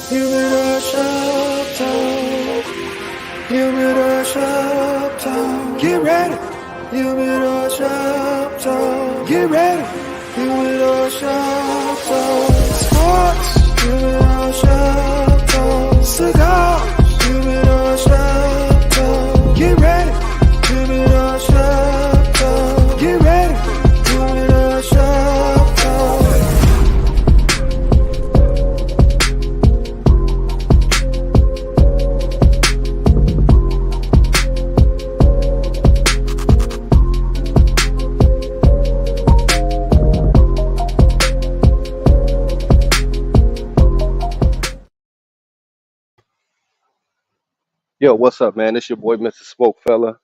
Humidor Shop Talk. Humidor Shop Talk. Get ready. Humidor Shop Talk. Get ready. Humidor Shop Talk. Sports. Humidor Shop Talk. Cigars. Humidor Shop Talk. Get ready. Humidor Shop Talk. Get ready. Humidor Shop Talk. Yo, what's up, man? It's your boy, Mr. SmokeFella.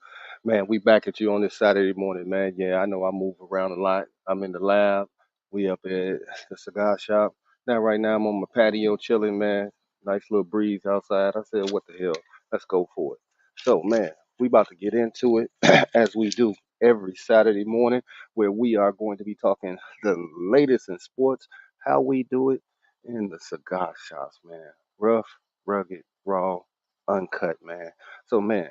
Man, we back at you on this Saturday morning, man. Yeah, I know I move around a lot. I'm in the lab. We up at the cigar shop. Now, right now, I'm on my patio chilling, man. Nice little breeze outside. I said, what the hell? Let's go for it. So, man, we about to get into it as we do every Saturday morning, where we are going to be talking the latest in sports, how we do it in the cigar shops, man. Rough, rugged, raw, uncut, man. So, man,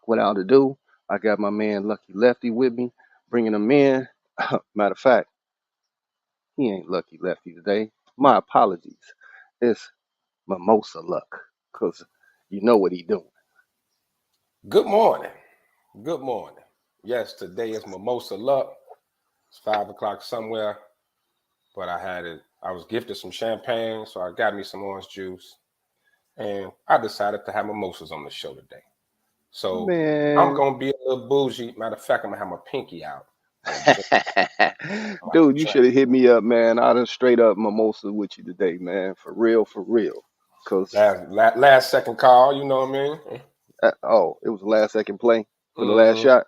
without ado, I got my man Lucky Lefty with me, bringing him in. Matter of fact, he ain't Lucky Lefty today. My apologies. It's Mimosa Luck, because you know what he doing. Good morning. Good morning. Yes, today is Mimosa Luck. It's 5 o'clock somewhere, but I was gifted some champagne, so I got me some orange juice, and I decided to have mimosas on the show today. So Man. I'm going to be a little bougie. Matter of fact, I'm going to have my pinky out. Dude, you should have hit me up, man. I'd have straight up mimosa with you today, man. For real, for real. Cause last second call, you know what I mean? it was the last second play for the last shot.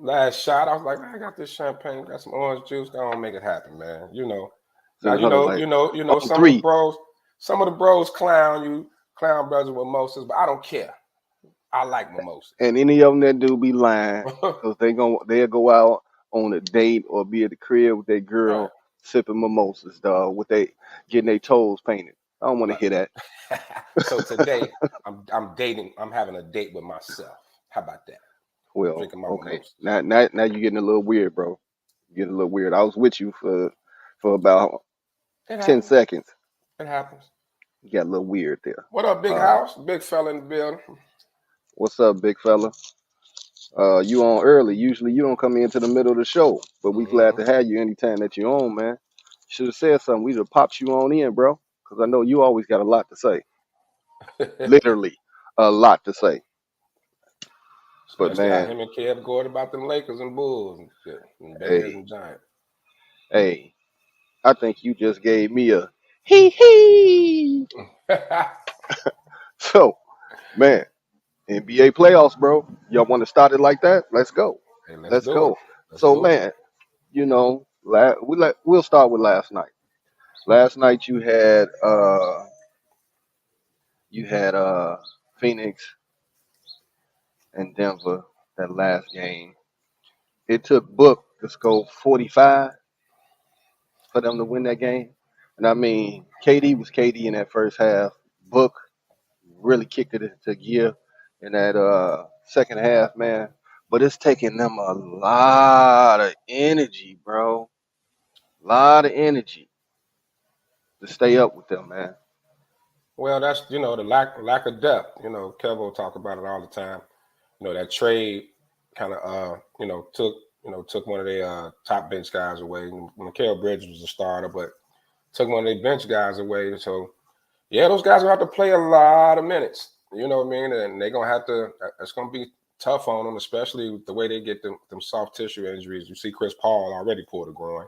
Last shot, I was like, man, I got this champagne, got some orange juice. Don't make it happen, man. You know. So Now you know. Some of the bros clown brothers with mimosas, but I don't care. I like mimosas. And any of them that do be lying, because they'll go out on a date or be at the crib with their girl sipping mimosas, dog, with they getting their toes painted. I don't want to hear that. So today I'm dating. I'm having a date with myself. How about that? Well, okay. Now you're getting a little weird, bro. You're getting a little weird. I was with you for about 10 seconds. It happens. You got a little weird there. What up, big house? Big fella in the building. What's up, big fella? You on early. Usually you don't come into the middle of the show, but we glad to have you anytime that you're on, man. Should have said something. We'd have popped you on in, bro, because I know you always got a lot to say. Literally a lot to say. But man, him and Kev going about them Lakers and Bulls and shit, and Bears and Giants. Hey, I think you just gave me a hee. So, man, NBA playoffs, bro. Y'all want to start it like that? Let's go. Hey, let's go. So, man, you know, we'll start with last night. Last night you had Phoenix and Denver, that last game. It took Book to score 45 for them to win that game. And I mean, KD was KD in that first half. Book really kicked it into gear in that second half, man. But it's taking them a lot of energy, bro. A lot of energy to stay up with them, man. Well, that's, the lack of depth. Kev will talk about it all the time. That trade kind of took one of their top bench guys away. Mikal Bridges was a starter, but took one of their bench guys away. So yeah, those guys are going to have to play a lot of minutes. You know what I mean? And they're going to have to, it's going to be tough on them, especially with the way they get them soft tissue injuries. You see Chris Paul already pulled a groin.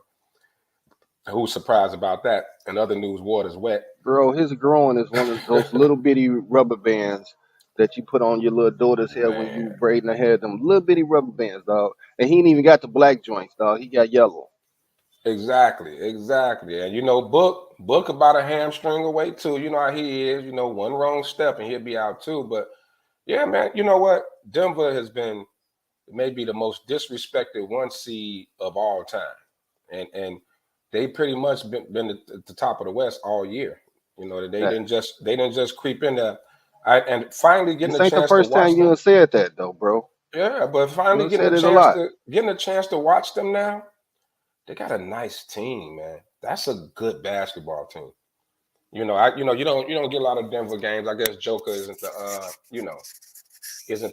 Who's surprised about that? And other news, water's wet. Bro, his groin is one of those little bitty rubber bands that you put on your little daughter's hair when you braiding her hair. Them little bitty rubber bands, dog. And he ain't even got the black joints, dog. He got yellow. Exactly. And Book about a hamstring away too. You know how he is. One wrong step and he'll be out too. But yeah, man, you know what? Denver has been maybe the most disrespected 1 seed of all time, and they pretty much been at the top of the West all year. You know, they didn't just creep in there. And finally getting This a ain't the chance to first watch time you them. done said that though, bro. Yeah, but finally You said it a lot. getting a chance to watch them now. They got a nice team, man. That's a good basketball team. You know, you don't get a lot of Denver games. I guess Joker isn't the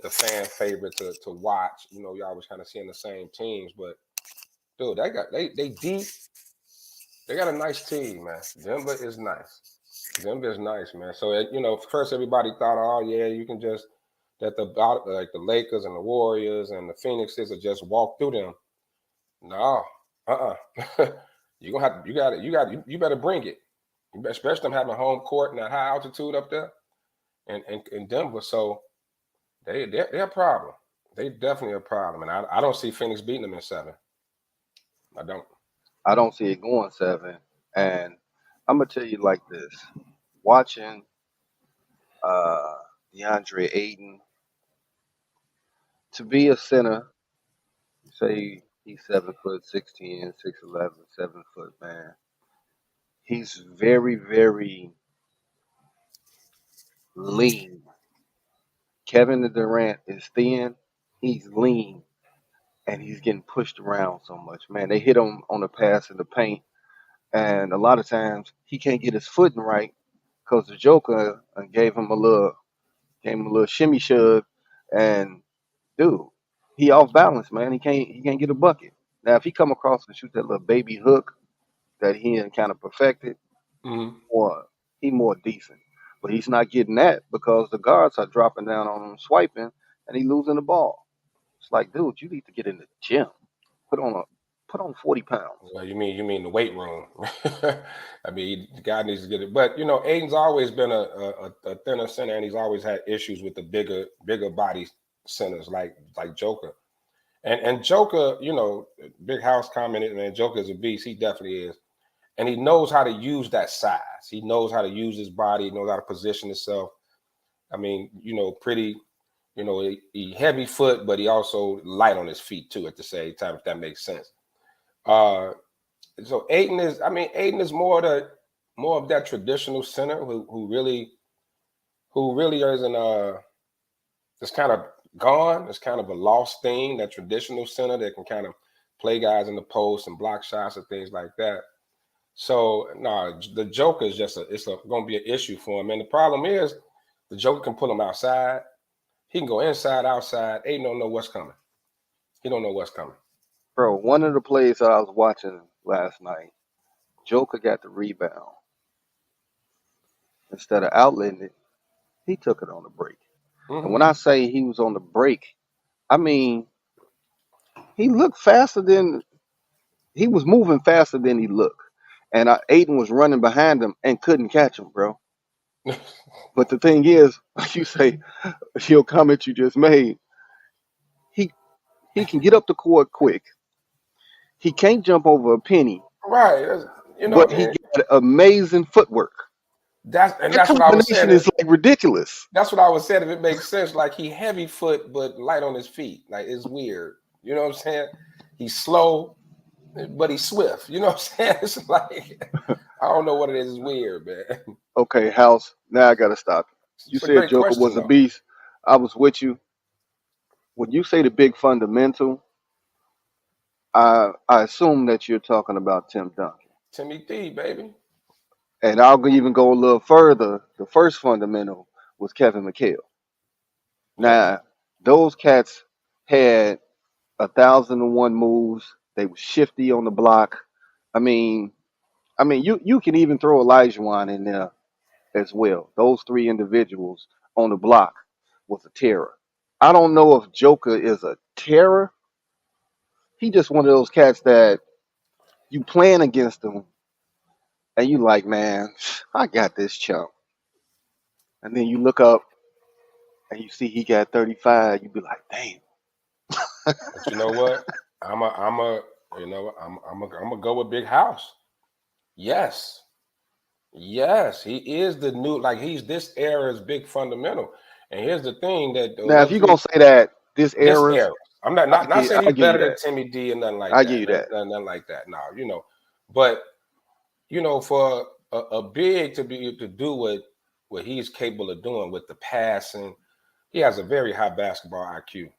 fan favorite to watch. You know, you always kind of seeing the same teams, but dude, they deep. They got a nice team, man. Denver is nice. Denver is nice, man. So first everybody thought, oh yeah, you can just like the Lakers and the Warriors and the Phoenixes will just walk through them. No, you better bring it. Especially them having home court and that high altitude up there in Denver. So they're a problem. They definitely a problem. And I don't see Phoenix beating them in 7. I don't. I don't see it going 7. And I'm gonna tell you like this: watching DeAndre Ayton, to be a center, say he's 7'6", 6'11", 7 foot, man. He's very, very lean. Kevin Durant is thin, he's lean, and he's getting pushed around so much. Man, they hit him on the pass in the paint, and a lot of times he can't get his footing right because the Joker gave him a little shimmy shove, and dude, he off balance, man. He can't get a bucket. Now, if he come across and shoot that little baby hook that he had kind of perfected, Mm-hmm. or he more decent. But he's not getting that because the guards are dropping down on him, swiping, and he losing the ball. It's like, dude, you need to get in the gym. Put on 40 pounds. Well, you mean the weight room? I mean, the guy needs to get it. But Aiden's always been a thinner center, and he's always had issues with the bigger body centers like Joker. And Joker, Big House commented, man, Joker's a beast. He definitely is. And he knows how to use that size. He knows how to use his body. He knows how to position himself. I mean, pretty, he heavy foot, but he also light on his feet too at the same time, if that makes sense. So Aiden is more of that traditional center who really isn't it's kind of gone. It's kind of a lost thing, that traditional center that can kind of play guys in the post and block shots and things like that. So no, the Joker is it's going to be an issue for him. And the problem is the Joker can pull him outside. He can go inside, outside. Aiden don't know what's coming. He don't know what's coming. Bro, one of the plays I was watching last night, Joker got the rebound. Instead of outletting it, he took it on the break. Mm-hmm. And when I say he was on the break, I mean he looked faster than he was moving faster than he looked. And Aiden was running behind him and couldn't catch him, bro. But the thing is, like you say, your comment you just made, he can get up the court quick. He can't jump over a penny. Right. But he got amazing footwork. That's what I was saying. Is like ridiculous. That's what I was saying. If it makes sense, like he heavy foot but light on his feet. Like it's weird. You know what I'm saying? He's slow, but he's swift. You know what I'm saying? It's like I don't know what it is. It's weird, man. Okay, House. Now I gotta stop. You said Joker was a beast. I was with you. When you say the big fundamental, I assume that you're talking about Tim Duncan. Timmy D, baby. And I'll even go a little further. The first fundamental was Kevin McHale. Now, those cats had 1,001 moves. They were shifty on the block. I mean, you can even throw Elijah in there as well. Those 3 individuals on the block was a terror. I don't know if Joker is a terror. He just one of those cats that you playing against him and you like, man, I got this chump. And then you look up and you see he got 35. You be like, damn. But you know what? I'm gonna go with Big House. Yes, he is the new, like he's this era's big fundamental. And here's the thing that now, if you're gonna say that this era, I'm not saying he's better than Timmy D and nothing like that. I give you that. Nothing like that. No, but for a big to be to do what he's capable of doing with the passing. He has a very high basketball IQ.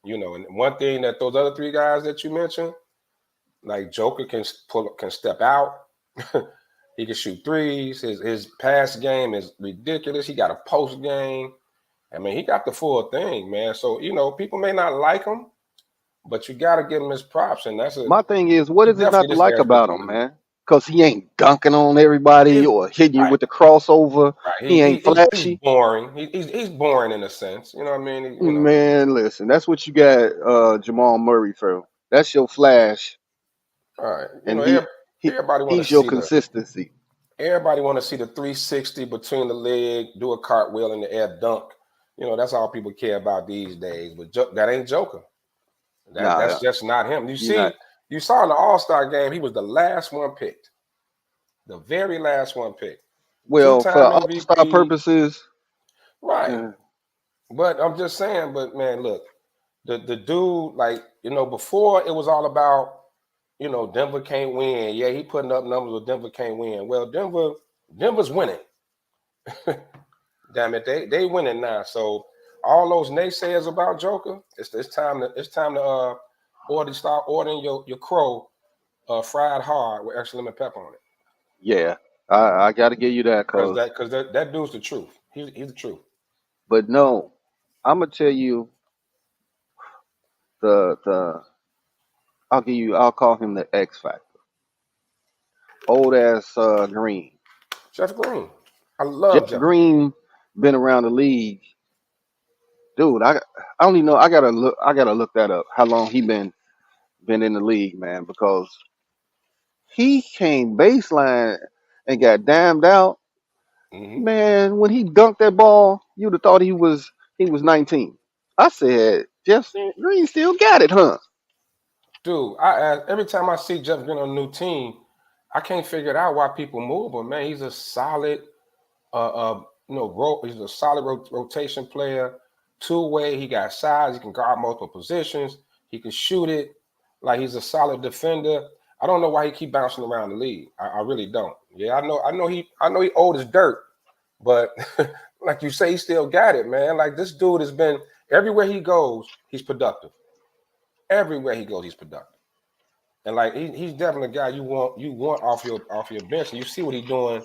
And one thing that those other three guys that you mentioned, like Joker can step out. He can shoot threes. His pass game is ridiculous. He got a post game. I mean, he got the full thing, man. So, people may not like him, but you got to give him his props. And My thing is, what is it not to this like guy's about him, man? Because he ain't dunking on everybody He's or hitting you right. with the crossover. Right. He ain't He's flashy. boring. He's boring in a sense. You know what I mean? Man, listen, that's what you got Jamal Murray for. That's your flash, All right. and Everybody want to he's your see consistency. Everybody want to see the 360 between the leg, do a cartwheel in the air, dunk. That's all people care about these days. But that ain't Joker. That's just not him. You saw in the All-Star game, he was the last one picked. The very last one picked. Well, for Two-time All-Star MVP. purposes. Right. Yeah. But I'm just saying, man, look, the dude, before it was all about, Denver can't win. Yeah, he putting up numbers with Denver can't win. Well, Denver's winning. Damn it, they winning now. So all those naysayers about Joker, it's time to start ordering your crow fried hard with extra lemon pepper on it. Yeah, I got to give you that because that dude's the truth. He's the truth. But no, I'm gonna tell you I'll call him the X factor. Old ass Green. Jeff Green. I love Jeff Green. Been around the league, dude. I don't even know. I gotta look that up. How long he been in the league, man? Because he came baseline and got damned out. Mm-hmm. Man, when he dunked that ball, you'd have thought he was 19. I said, Jeff Green still got it, huh? Dude, every time I see Jeff Green on a new team, I can't figure out why people move. But man, he's a solid, he's a solid rotation player, two-way. He got size. He can guard multiple positions. He can shoot it. Like he's a solid defender. I don't know why he keep bouncing around the league. I really don't. Yeah, I know he old as dirt, but like you say, he still got it, man. Like this dude has been everywhere he goes, he's productive. Everywhere he goes, he's productive. And like he's definitely a guy you want off your bench. And you see what he's doing.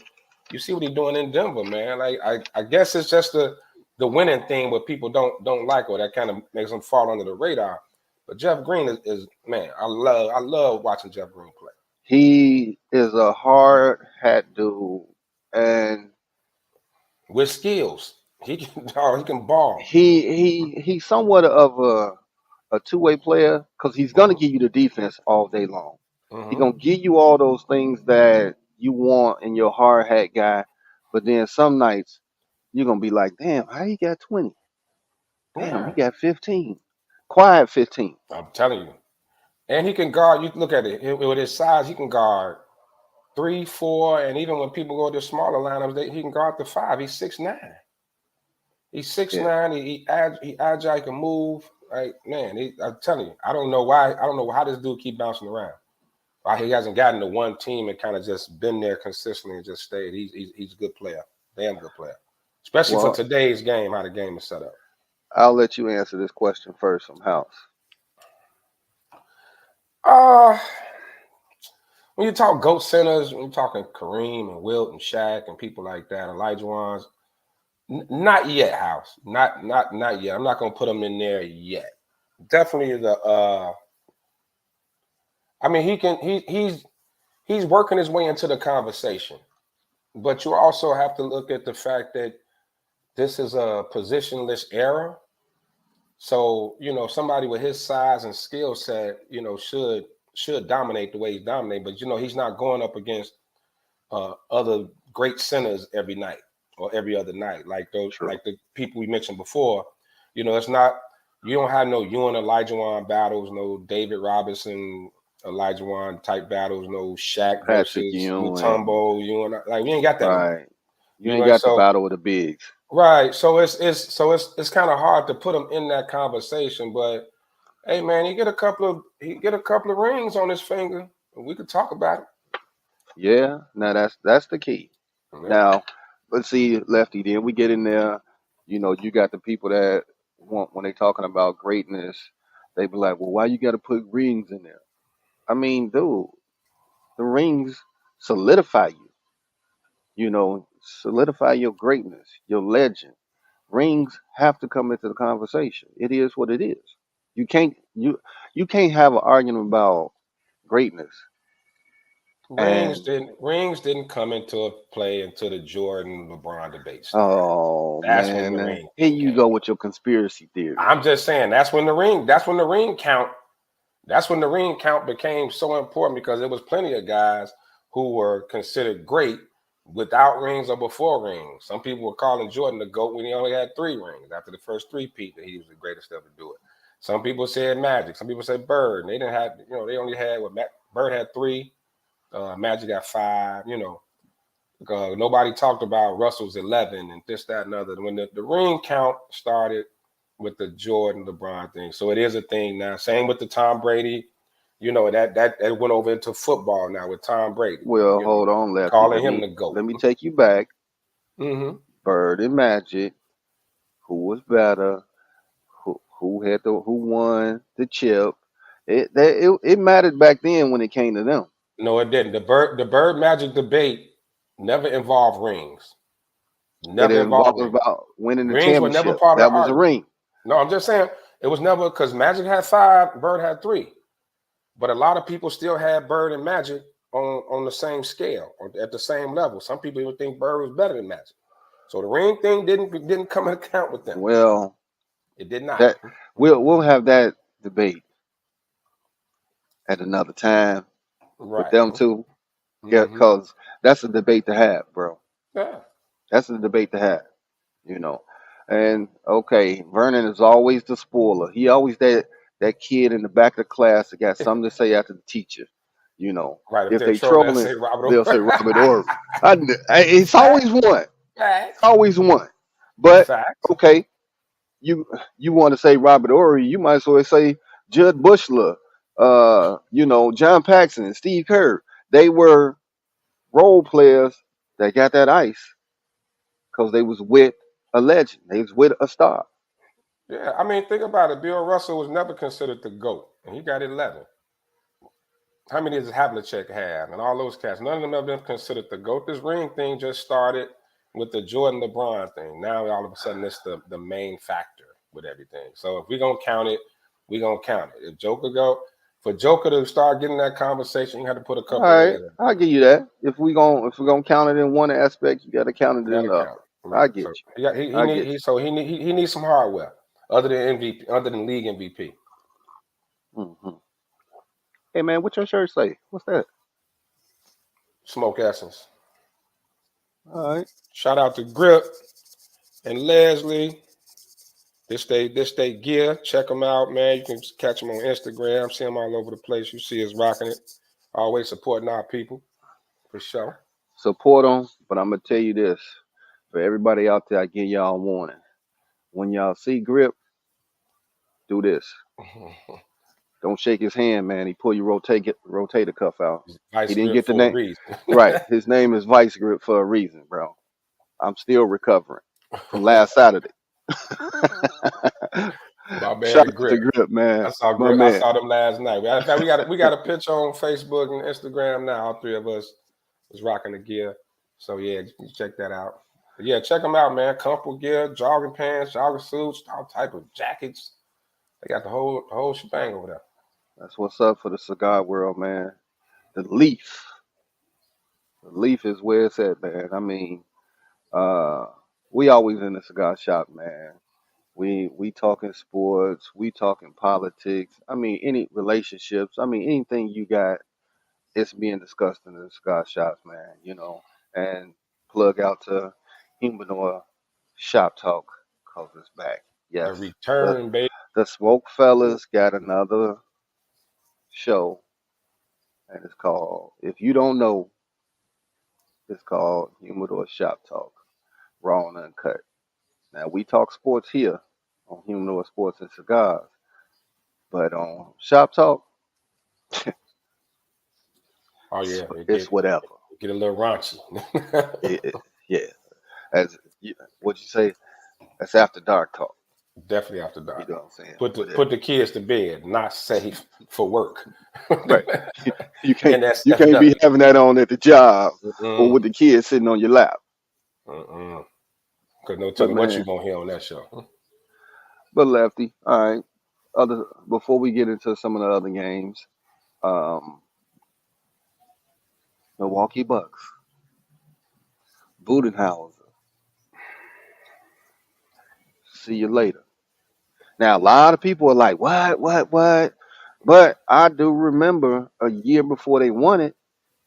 You see what he's doing in Denver, man. Like I guess it's just the winning thing, what people don't like, or that kind of makes them fall under the radar. But Jeff Green is man, I love watching Jeff Green play. He is a hard hat dude, and with skills, he can ball. He's somewhat of a two-way player because he's gonna give you the defense all day long. Mm-hmm. He's gonna give you all those things that you want in your hard hat guy, but then some nights you're gonna be like, damn, how he got 20? Damn, he got 15. Quiet 15. I'm telling you. And he can guard, you look at it, with his size, he can guard 3, 4, and even when people go to smaller lineups, he can guard the 5. He's 6'9". He's 6'9". He agile, he can move. Like, man, I'm telling you, I don't know how this dude keep bouncing around. Why he hasn't gotten to one team and kind of just been there consistently and just stayed. He's a good player, damn good player, especially for today's game, how the game is set up. I'll let you answer this question first from House. When you talk GOAT centers, when you're talking Kareem and Wilt and Shaq and people like that, Elijah Wan's, not yet, House. Not yet. I'm not gonna put him in there yet. Definitely I mean, he's working his way into the conversation, but you also have to look at the fact that this is a positionless era. So, somebody with his size and skill set, should dominate the way he's dominating. But, he's not going up against other great centers every night or every other night, like those, like the people we mentioned before. It's not, you don't have no Ewan Elijah Wan battles, no David Robinson, Elijah Wan type battles, no Shaq versus Mutombo, Ewan. Like, we ain't got that. Right. You ain't got the battle with the bigs. Right. So it's kind of hard to put him in that conversation. But hey, man, he get a couple of rings on his finger. We could talk about it. Yeah, now that's the key. Yeah. Now, let's see, Lefty. Then we get in there. You know, you got the people that want when they talking about greatness, they be like, "Well, why you got to put rings in there?" I mean, dude, the rings solidify you. You know, solidify your greatness, your legend. Rings have to come into the conversation. It is what it is. You can't you can't have an argument about greatness. And Rings didn't come into play until the Jordan LeBron debate started. oh That's when the man, ring here thing you came. go with your conspiracy theory. I'm just saying that's when the ring count became so important because there was plenty of guys who were considered great without rings or before rings. Some people were calling Jordan the GOAT when he only had 3 rings after the first 3-peat that he was the greatest ever to do it. Some people said Magic, some people said Bird. And they didn't have, they only had Bird had 3, Magic got 5, nobody talked about Russell's 11 and this, that, and other. When the ring count started with the Jordan LeBron thing. So it is a thing now. Same with the Tom Brady. That went over into football now with Tom Brady. Well, hold on, Lefty. Calling him the GOAT. Let me take you back. Mm-hmm. Bird and Magic. Who was better? Who won the chip? It mattered back then when it came to them. No, it didn't. The Bird Magic debate never involved rings. It Never involved involved rings. about winning the Rings were never championship. part of That the was a argument. ring. No, I'm just saying it was never because Magic had 5, Bird had 3. But a lot of people still had Bird and Magic on the same scale, at the same level. Some people even think Bird was better than Magic. So the ring thing didn't come into account with them. Well, It did not. that we'll have that debate at another time with Right. them two. Yeah, Mm-hmm. because that's a debate to have, bro. Yeah. That's a debate to have, you know. And okay, Vernon is always the spoiler. He always that kid in the back of the class that got something to say after the teacher. You know, Right. If if they're they trolling, I trolling, say Robert. they'll say Robert Ory. It's always Facts. one. It's Facts. always one. But Facts. okay, you you want to say Robert Ory, you might as well say Judd Bushler, John Paxson, Steve Kerr. They were role players that got that ice because they was with a legend. They was with a star. Yeah. I mean, think about it. Bill Russell was never considered the GOAT, and he got 11. How many does Havlicek have? And all those cats. None of them have been considered the GOAT. This ring thing just started with the Jordan LeBron thing. Now all of a sudden it's the main factor with everything. So if we're gonna count it, we're gonna count it. For Joker to start getting that conversation, you have to put a All couple right, rings in. I'll give you that. If we're gonna count it in one aspect, you got to count it You in gotta the other. count. I Right. get So you. he I need get he so he needs some hardware other than MVP, other than league MVP. you. Hey man, what your shirt say? What's that? Smoke Essence. All right. Shout out to Grip and Leslie. This day gear. Check them out, man. You can catch them on Instagram. See them all over the place. You see us rocking it. Always supporting our people, for sure. Support them, but I'm gonna tell you this: for everybody out there, I give y'all a warning. When y'all see Grip, do this. Don't shake his hand, man. He pull your rotator cuff out. He Vice didn't grip get the for a name reason. right. His name is Vice Grip for a reason, bro. I'm still recovering from last Saturday. My Shout man, out to Grip. Grip, I man. saw My Grip. I man. saw them last night. In fact, we got a picture on Facebook and Instagram now. All 3 of us is rocking the gear. So yeah, you check that out. But yeah, check them out, man. Comfortable gear, jogging pants, jogging suits, all type of jackets. They got the whole shebang over there. That's what's up for the cigar world, man. The leaf. The leaf is where it's at, man. I mean, uh, we always in the cigar shop, man. We talking sports, we talking politics. I mean, any relationships. I mean, anything you got, it's being discussed in the cigar shops, man. And plug out to Humidor Shop Talk, cause it's back. The Yes, the return, baby. the Smoke Fellas got another show, and it's called. If you don't know, it's called Humidor Shop Talk, Raw and Uncut. Now we talk sports here on Humidor Sports and Cigars, but on Shop Talk, Oh it's, yeah, it it's get whatever. Get a little raunchy. Yeah. What'd you say? That's after dark talk. Definitely after You dark. know what I'm saying? Put the kids to bed. Not safe for work. Right. You can't NSFW. be having that on at the job or Mm-mm. with the kids sitting on your lap. Because no But telling what man, you gonna hear on that show. but Lefty, all right. Before we get into some of the other games, um, Milwaukee Bucks, Budenhauser. See you later. Now a lot of people are like, what? But I do remember a year before they won it,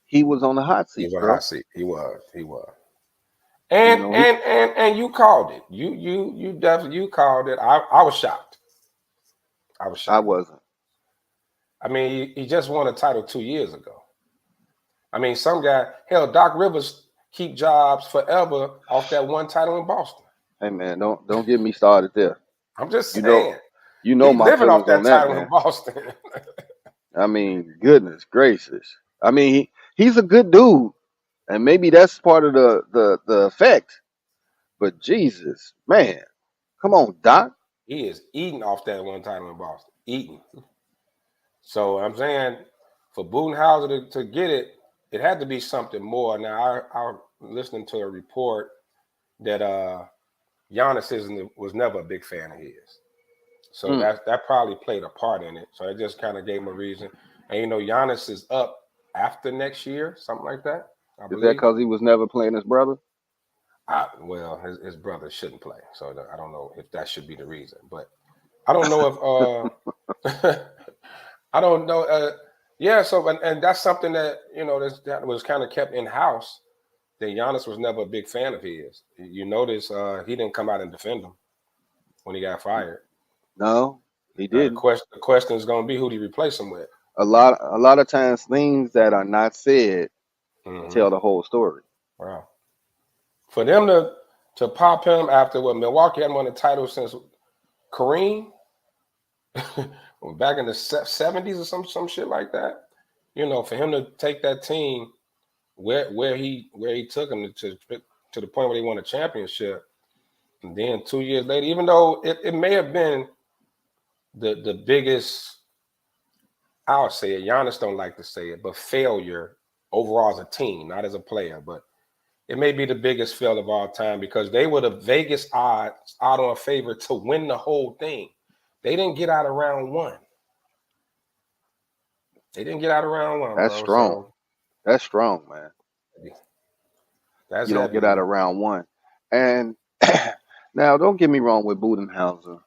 he was on the hot He seat, was on the bro. hot seat. He was. You And know, and you called it. You definitely called it. I was shocked. I wasn't. I mean, he just won a title 2 years ago. I mean, some guy, hell, Doc Rivers keep jobs forever off that one title in Boston. Hey man, don't get me started there. I'm just You know, saying. He my living off feelings on that that, title in man. Boston. I mean, goodness gracious. I mean, he's a good dude, and maybe that's part of the effect. But Jesus, man, come on, Doc. He is eating off that one title in Boston. Eating. So I'm saying for Budenhauser to get it, it had to be something more. Now I listening to a report that Giannis was never a big fan of his. So that probably played a part in it. So it just kind of gave him a reason. And Giannis is up after next year, something like that. I Is that believe. because he was never playing his brother? Well, his brother shouldn't play. So I don't know if that should be the reason. But I don't know if I don't know. Yeah, so and that's something that that was kind of kept in house. That Giannis was never a big fan of his. You notice he didn't come out and defend him when he got fired. No, he The didn't. question is going to be who do you replace him with? A lot of times things that are not said tell the whole story. Wow. For them to pop him after what Milwaukee hadn't won the title since Kareem back in the 70s or some shit like that. For him to take that team where he took him to the point where they won a championship, and then 2 years later, even though it may have been the biggest, I'll say it, Giannis don't like to say it, but failure overall as a team, not as a player, but it may be the biggest fail of all time because they were the Vegas odds out on favorite to win the whole thing. They didn't get out of round one. That's bro. strong. So That's strong, man. That's You don't heavy, get out man. of round one. And now, don't get me wrong with Budenhauser.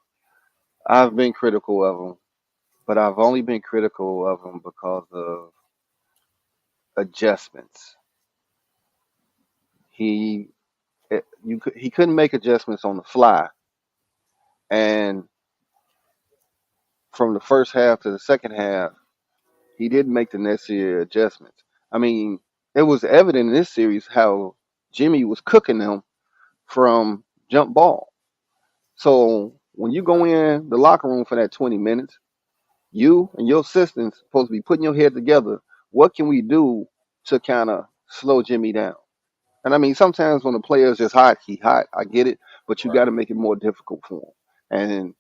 I've been critical of him, but I've only been critical of him because of adjustments. He couldn't make adjustments on the fly, and from the first half to the second half, he didn't make the necessary adjustments. I mean, it was evident in this series how Jimmy was cooking them from jump ball. So when you go in the locker room for that 20 minutes, you and your assistants supposed to be putting your head together. What can we do to kind of slow Jimmy down? And I mean, sometimes when the player's just hot, he hot. I get it, but you got to make it more difficult for him. And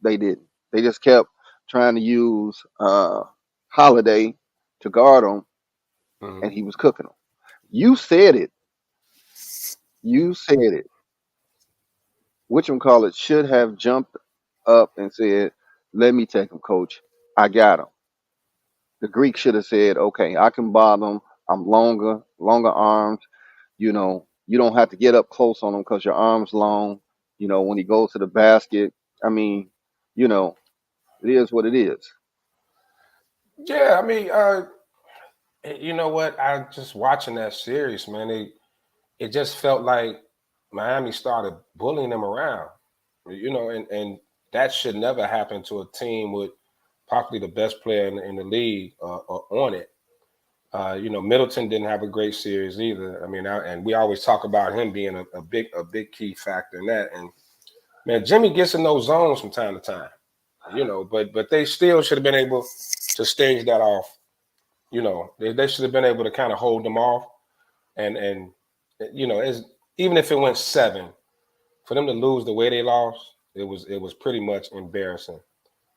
they didn't. They just kept trying to use Holiday to guard him, and he was cooking them. You said it. You said it. Whatchamacallit should have jumped up and said, "Let me take him, coach. I got him." The Greek should have said, "Okay, I can bother him. I'm longer arms. You don't have to get up close on him because your arm's long. When he goes to the basket, I mean, it is what it is." Yeah, I mean, you know what? I just watching that series, man. It just felt like Miami started bullying them around, and that should never happen to a team with possibly the best player in the league on it. Middleton didn't have a great series either. I mean, and we always talk about him being a big key factor in that. And man, Jimmy gets in those zones from time to time, but they still should have been able to stage that off. They should have been able to kind of hold them off. and you know, even if it went 7, for them to lose the way they lost, it was pretty much embarrassing.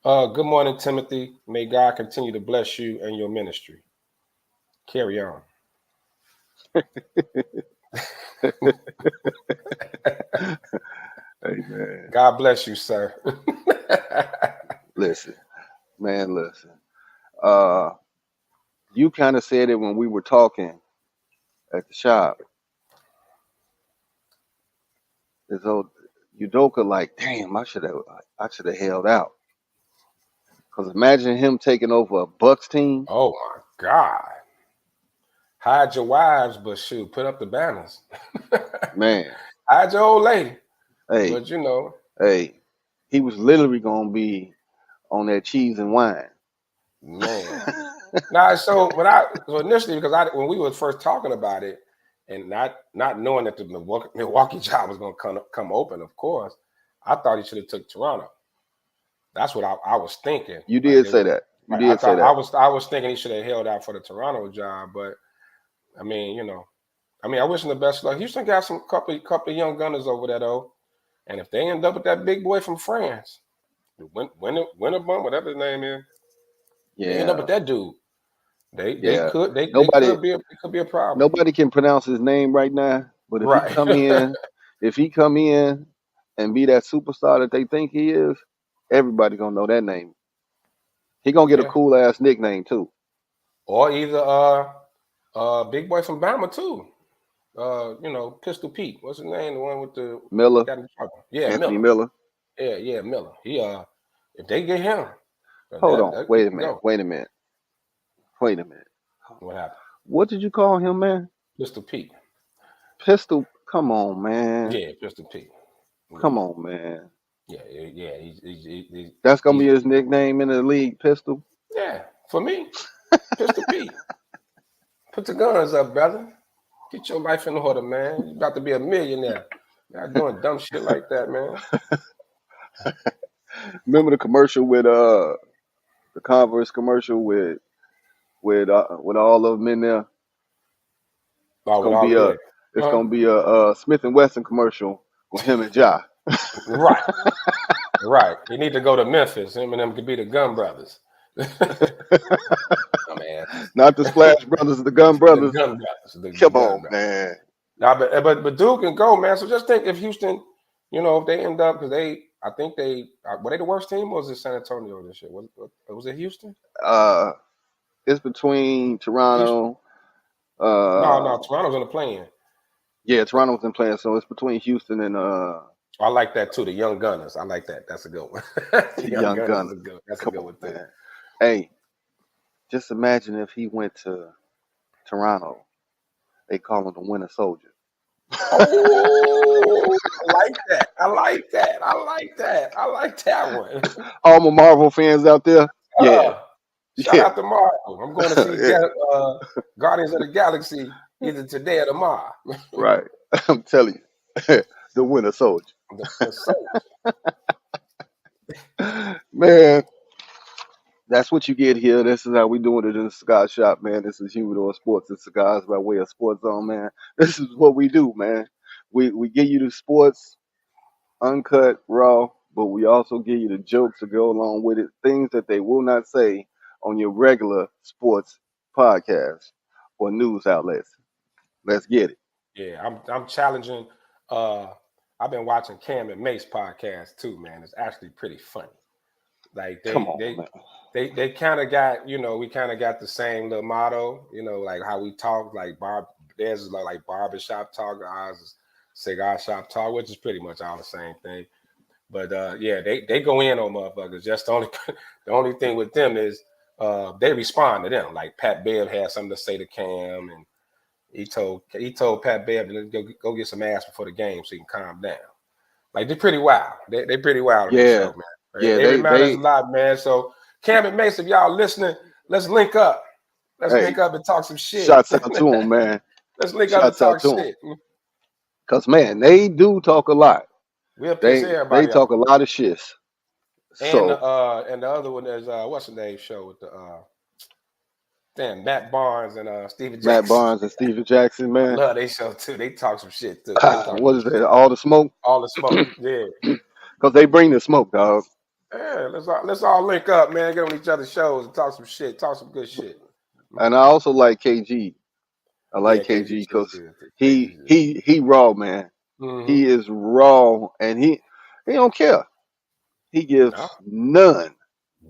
Good morning, Timothy. May God continue to bless you and your ministry. Carry on. Hey, man. God bless you, sir. Listen. You kind of said it when we were talking at the shop. As though Udoka, like, damn, I should have held out. Because imagine him taking over a Bucks team. Oh my God. Hide your wives, but shoot, put up the banners. Man. Hide your old lady. Hey. But you know. Hey, he was literally gonna be on that cheese and wine. Man. So initially, because when we were first talking about it, and not knowing that the Milwaukee job was gonna come open, of course, I thought he should have took Toronto. That's what I was thinking. You did say that. You did say that. I was thinking he should have held out for the Toronto job, but I mean, you know, I wish him the best luck. Houston got some couple of young gunners over there though, and if they end up with that big boy from France, Winterbum, whatever his name is, they end up with that dude. They could be a problem. Nobody can pronounce his name right now, but if he come in and be that superstar that they think he is, everybody gonna know that name. He gonna get a cool ass nickname too. Or either big boy from Bama too. You know, Pistol Pete. What's his name? The one with the Miller. Yeah, Anthony Miller. Yeah, Miller. He if they get him. Hold on. Wait a minute. What happened? What did you call him, man? Pistol Pete. Pistol. Come on, man. Yeah, Pistol Pete. Come on, man. Yeah. He's that's gonna be his nickname in the league, Pistol. Yeah, for me, Pistol Pete. Put the guns up, brother. Get your life in order, man. You're about to be a millionaire. You're not doing dumb shit like that, man. Remember the commercial with the Converse commercial with all of them in there? It's gonna be a Smith and Wesson commercial with him and Ja. Right. You need to go to Memphis. Him and them could be the Gun Brothers. Oh, man. Not the Splash Brothers, the Gun Brothers. The Gun Brothers. Come on, man. Nah, but Duke can go, man. So just think if Houston, you know, if they end up, because I think were they the worst team, or was it San Antonio this year? Was it Houston? It's between Toronto. No, Toronto's in the play-in. Yeah, Toronto's in play-in, so it's between Houston and I like that too. The Young Gunners. I like that. That's a good one. The Young Gunners. That's a good one too. Hey, just imagine if he went to Toronto. They call him the Winter Soldier. Oh, I like that one. All my Marvel fans out there. Shout out to Marvel. I'm going to see Guardians of the Galaxy either today or tomorrow. Right. I'm telling you. The Winter Soldier. Man, that's what you get here. This is how we doing it in the cigar shop, man. This is Humidor Sports and Cigars by way of Sports Zone, man. This is what we do, man. We give you the sports uncut, raw, but we also give you the jokes to go along with it. Things that they will not say on your regular sports podcast or news outlets. Let's get it. Yeah, I'm challenging. I've been watching Cam and Mace podcast too, man. It's actually pretty funny. Like they kind of got, you know, we kind of got the same little motto, you know, like how we talk, like theirs is like barbershop talk, ours is cigar shop talk, which is pretty much all the same thing. But yeah, they go in on motherfuckers. Just the only thing with them is they respond to them. Like Pat Bev had something to say to Cam, and he told Pat Bev to go get some ass before the game so he can calm down. Like they're pretty wild. They pretty wild on the show, man. Yeah, they remind us a lot, man. So Cam and Mace, if y'all listening, let's link up. Let's link up and talk some shit. Shots out to them, man. Let's link up and talk shit. Cause man, they do talk a lot. We'll piss everybody. They talk a lot of shit. And the other one is what's the name show with the Damn, Matt Barnes and Steven Matt Jackson. Barnes and Steven Jackson, I man. love they show too. They talk some shit too. They talk What is that? All the smoke? all the smoke. Yeah. Because they bring the smoke, dog. Yeah, let's all link up, man. Get on each other's shows and talk some shit. Talk some good shit. And I also like KG. I like Yeah, KG KG shit's because good. he raw, man. He is raw, and he don't care. He gives No, none.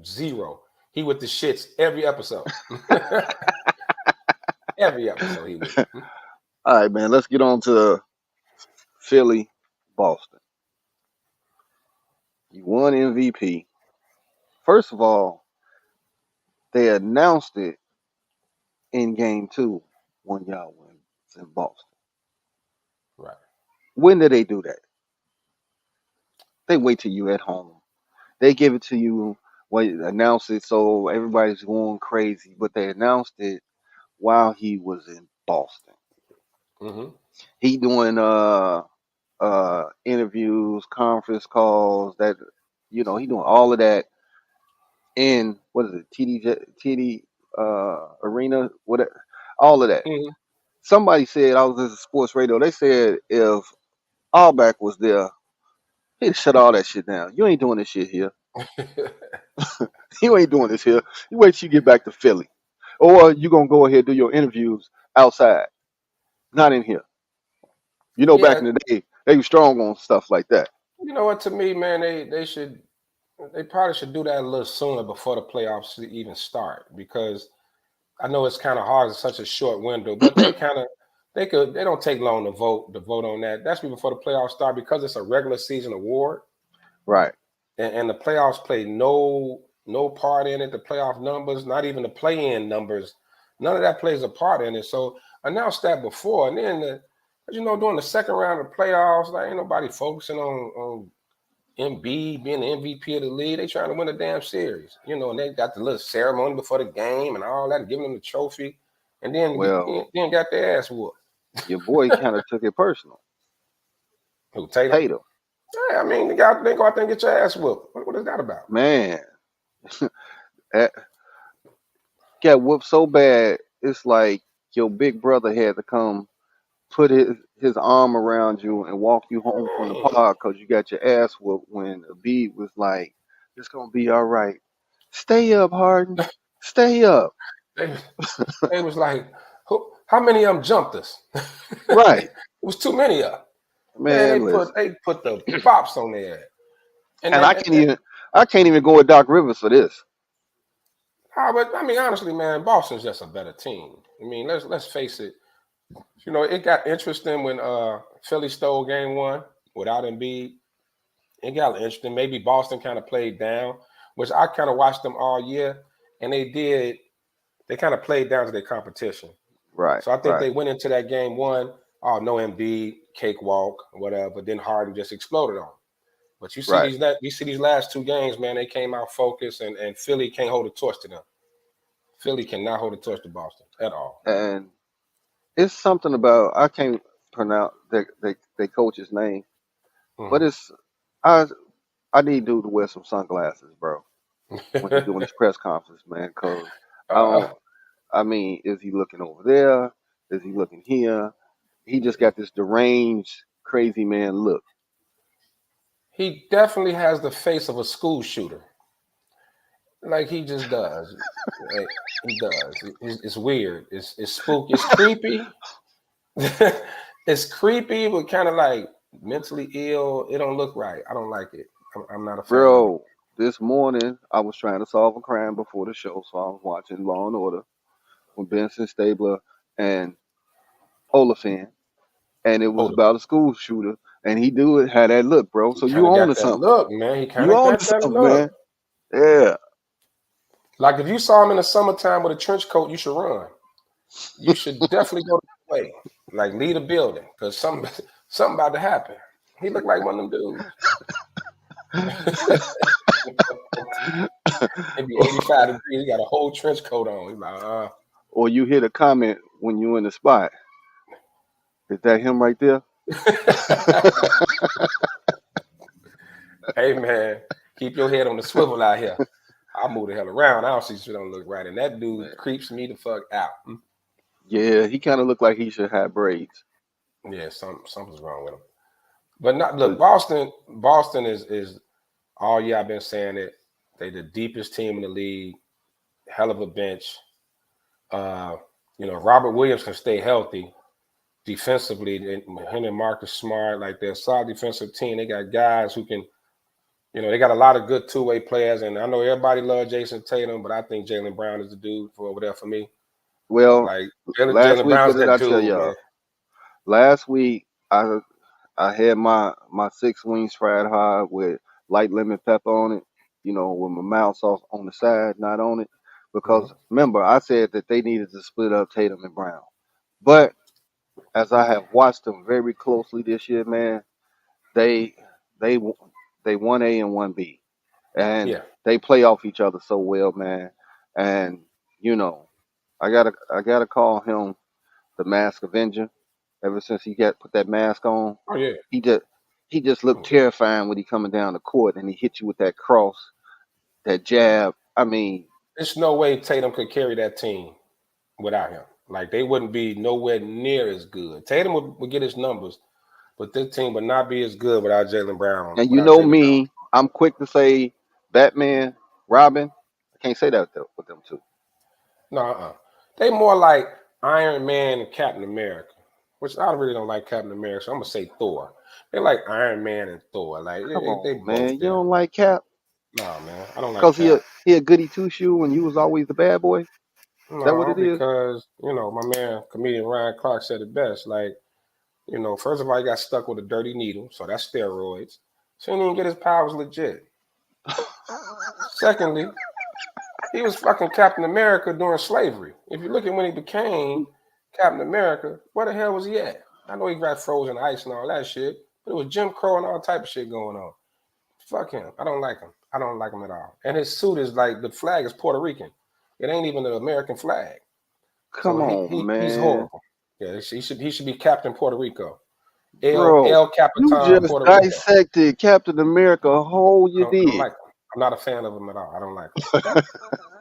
zero. He with the shits every episode. Every episode he with. All right, man. Let's get on to Philly, Boston. You won MVP. First of all, they announced it in Game 2 when y'all win in Boston. Right. When did they do that? They wait till you at home. They give it to you when announce it, so everybody's going crazy. But they announced it while he was in Boston. Mm-hmm. He doing interviews, conference calls. That he doing all of that in what is it, TD Arena, whatever, all of that. Mm-hmm. Somebody said I was listening to sports radio. They said if Allback was there, he'd shut all that shit down. You ain't doing this shit here. You ain't doing this here. You wait till you get back to Philly. Or you going to go ahead and do your interviews outside, not in here. Back in the day, they were strong on stuff like that. You know what? To me, man, they probably should do that a little sooner before the playoffs even start, because I know it's kind of hard. It's such a short window, but they don't take long to vote on that. That's before the playoffs start, because it's a regular season award. Right. And the playoffs play no part in it. The playoff numbers, not even the play-in numbers, none of that plays a part in it. So announce that before, and then during the second round of the playoffs, like ain't nobody focusing on Embiid being the MVP of the league. They trying to win a damn series, and they got the little ceremony before the game and all that, giving them the trophy, and then got their ass whooped. Your boy kind of took it personal. Who, Tatum? Yeah, I mean, they go out there and get your ass whooped. What is that about? Man. Got whooped so bad, it's like your big brother had to come put his arm around you and walk you home from the park because you got your ass whooped, when Embiid was like, it's going to be all right. Stay up, Harden. Stay up. They was like, how many of them jumped us? Right. It was too many of them. Man, they put the bops on there. And I can't even go with Doc Rivers for this. But I mean, honestly, man, Boston's just a better team. I mean, let's face it. It got interesting when Philly stole Game 1 without Embiid. It got interesting. Maybe Boston kind of played down, which I kind of watched them all year, and they kind of played down to their competition. Right. So I think they went into that Game 1, no Embiid, cakewalk, whatever. Then Harden just exploded on them. But you see these last two games, man, they came out focused, and Philly can't hold a torch to them. Philly cannot hold a torch to Boston at all. And it's something about, I can't pronounce their coach's name, but it's I need dude to wear some sunglasses, bro, when he's doing his press conference, man. Because is he looking over there? Is he looking here? He just got this deranged, crazy man look. He definitely has the face of a school shooter. Like, he just does. He does. It's weird. It's spooky. It's creepy. It's creepy, but kind of like mentally ill. It don't look right. I don't like it. I'm not a fan. Bro, this morning I was trying to solve a crime before the show, so I was watching Law and Order with Benson Stabler and Oliphant, and it was about a school shooter, and he had that look, bro. So you own to something. Look, man. He kind of got that look, man. Yeah. Like, if you saw him in the summertime with a trench coat, you should run. You should definitely go the way. Like, leave the building, because something about to happen. He looked like one of them dudes. Maybe 85 degrees. He got a whole trench coat on. He's like, Or you hit a comment when you in the spot. Is that him right there? Hey, man, keep your head on the swivel out here. move the hell around. I don't see shit don't look right. And that dude creeps me the fuck out. Yeah, he kind of looked like he should have braids. Yeah, something's wrong with him. But not look, Boston is all year I've been saying it. They the deepest team in the league, hell of a bench. Robert Williams can stay healthy defensively. Him and Marcus Smart, like they're a solid defensive team. They got guys who can, they got a lot of good two-way players. And I know everybody loves Jason Tatum, but I think Jaylen Brown is the dude for over there for me. Well, Like last Jaylen week, Brown's what did that I dude, tell y'all? man. Last week, I had my 6 wings fried hard with light lemon pepper on it, with my mild sauce on the side, not on it. Because remember, I said that they needed to split up Tatum and Brown. But as I have watched them very closely this year, man, they 1A and 1B. And they play off each other so well, man. And, I gotta call him the Mask Avenger. Ever since he put that mask on, Oh yeah, he just looked terrifying when he coming down the court and he hit you with that cross, that jab. I mean, there's no way Tatum could carry that team without him. Like they wouldn't be nowhere near as good. Tatum would get his numbers, but this team would not be as good without Jaylen Brown. and you know me, I'm quick to say Batman, Robin. I can't say that with them two. No, they more like Iron Man and Captain America, which I really don't like Captain America. So I'm gonna say Thor. They like Iron Man and Thor. Like Come on, they man, both you don't like Cap? No, man, I don't like Because Cap. he a goody two shoe and you was always the bad boy. Is that what No, it is? because my man comedian Ryan Clark said it best. Like, first of all, he got stuck with a dirty needle, so that's steroids. So he didn't even get his powers legit. Secondly, he was fucking Captain America during slavery. If you look at when he became Captain America, where the hell was he at? I know he got frozen ice and all that shit, but it was Jim Crow and all type of shit going on. Fuck him. I don't like him. I don't like him at all. And his suit is like, the flag is Puerto Rican. It ain't even the American flag. Come on, man. He's horrible. Yeah, he should be Captain Puerto Rico. Bro, El Capitan you just Puerto Rico. dissected Captain America whole you did. I don't like him. I'm not a fan of him at all. I don't like him.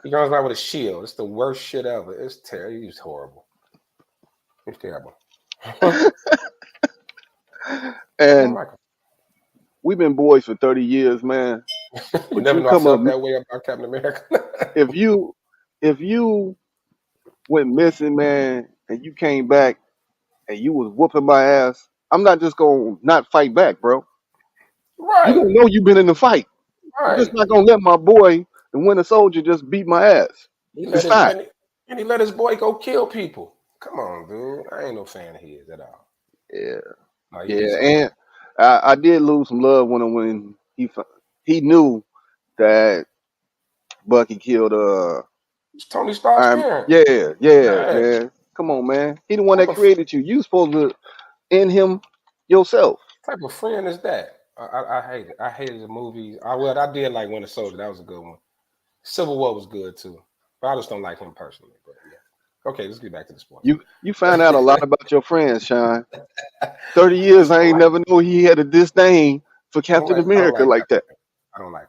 He goes around with a shield. It's the worst shit ever. It's terrible. He's horrible. He's terrible. And we've been boys for 30 years, man. You never know I felt that way about Captain America. if you went missing, man, and you came back and you was whooping my ass, I'm not just gonna not fight back, bro. Right. You don't know you've been in the fight. Right. I'm just not gonna let my boy, the Winter Soldier, just beat my ass. He let his boy go kill people. Come on, dude. I ain't no fan of his at all. Yeah. No, and I did lose some love when he knew that Bucky killed Tony Stark's parent. Yeah, man. Come on, man. He the one that created you. You supposed to end him yourself. What type of friend is that? I hate it. I hated the movies. I did like Winter Soldier. That was a good one. Civil War was good too. But I just don't like him personally. But yeah. Okay, let's get back to the sports. You find out a lot about your friends, Sean. 30 years I ain't never know he had a disdain for Captain America like that. I don't like him.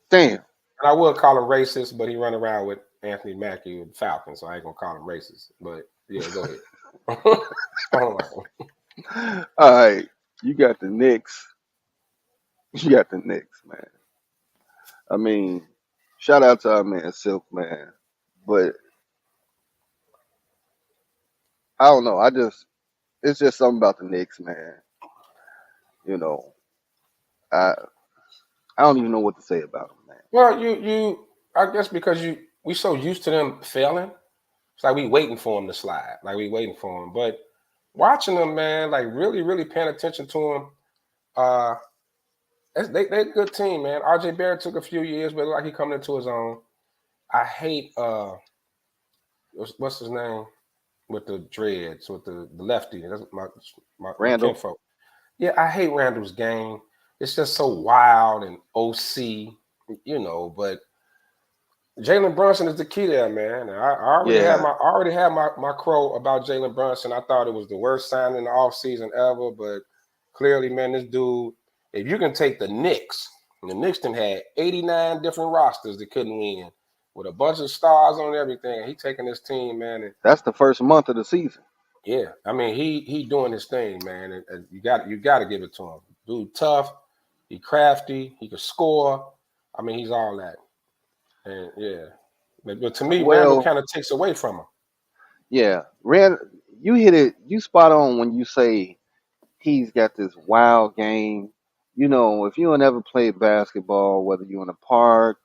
Damn. And I would call him racist, but he run around with Anthony Mackie with Falcons, so I ain't gonna call him racist. But yeah, go ahead. I don't like him. All right. You got the Knicks. Man. I mean, shout out to our man Silk, man. But I don't know. It's just something about the Knicks, man. I don't even know what to say about them, man. Well, I guess because we so used to them failing, it's like we waiting for them to slide, like we waiting for them. But watching them, man, like really, really paying attention to them, they a good team, man. RJ Barrett took a few years, but like he coming into his own. I hate what's his name with the dreads, with the Lefty. That's my Randall. kinfolk. Yeah, I hate Randall's game. It's just so wild and OC, but Jalen Brunson is the key there, man. And I already had my crow about Jalen Brunson. I thought it was the worst signing in the offseason ever, but clearly, man, this dude, if you can take the Knicks And the Knicks had 89 different rosters that couldn't win, with a bunch of stars on everything. He taking his team, man. And That's the first month of the season. yeah, I mean, he doing his thing, man. And you got to give it to him. Dude, tough. He crafty. He can score. I mean, he's all that. And yeah, but to me, Randall kind of takes away from him. Yeah, you hit it. You spot on when you say he's got this wild game. You know, if you never played basketball, whether you're in a park,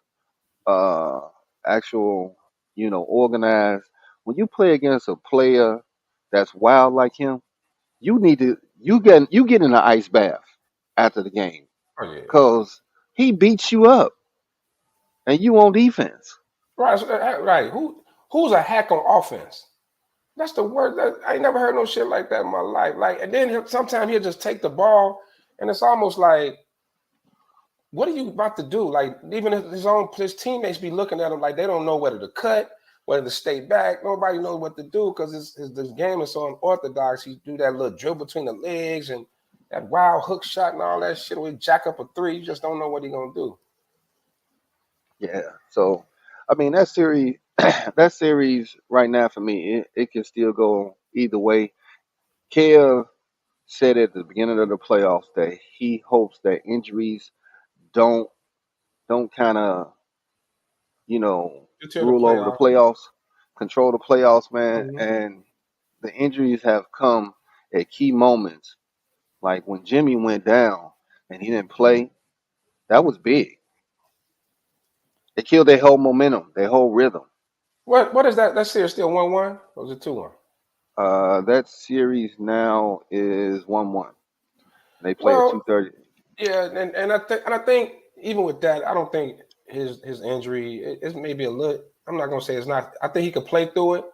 actual, organized, when you play against a player that's wild like him, you get in an ice bath after the game Oh yeah, because he beats you up and you on defense. right. Who's a hack on offense? That's the word. I ain't never heard no shit like that in my life. Like, and then sometimes he'll just take the ball, and it's almost like, what are you about to do? Like, even his teammates be looking at him like they don't know whether to cut, whether to stay back. Nobody knows what to do because this game is so unorthodox. He do that little drill between the legs and that wild hook shot and all that shit. Where he jack up a three, you just don't know what he gonna do. Yeah. So, I mean, that series right now for me, it can still go either way. Kev said at the beginning of the playoffs that he hopes that injuries don't kind of Until the rule over the playoffs. playoffs, control the playoffs, man. Mm-hmm. And the injuries have come at key moments, like when Jimmy went down and he didn't play. That was big. It killed their whole momentum, their whole rhythm. What is that? That series still 1-1? Or is it 2-1? That series now is 1-1. They play at Well, 2:30. yeah, and I think even with that, I don't think his injury is maybe a little. I'm not gonna say it's not. I think he could play through it,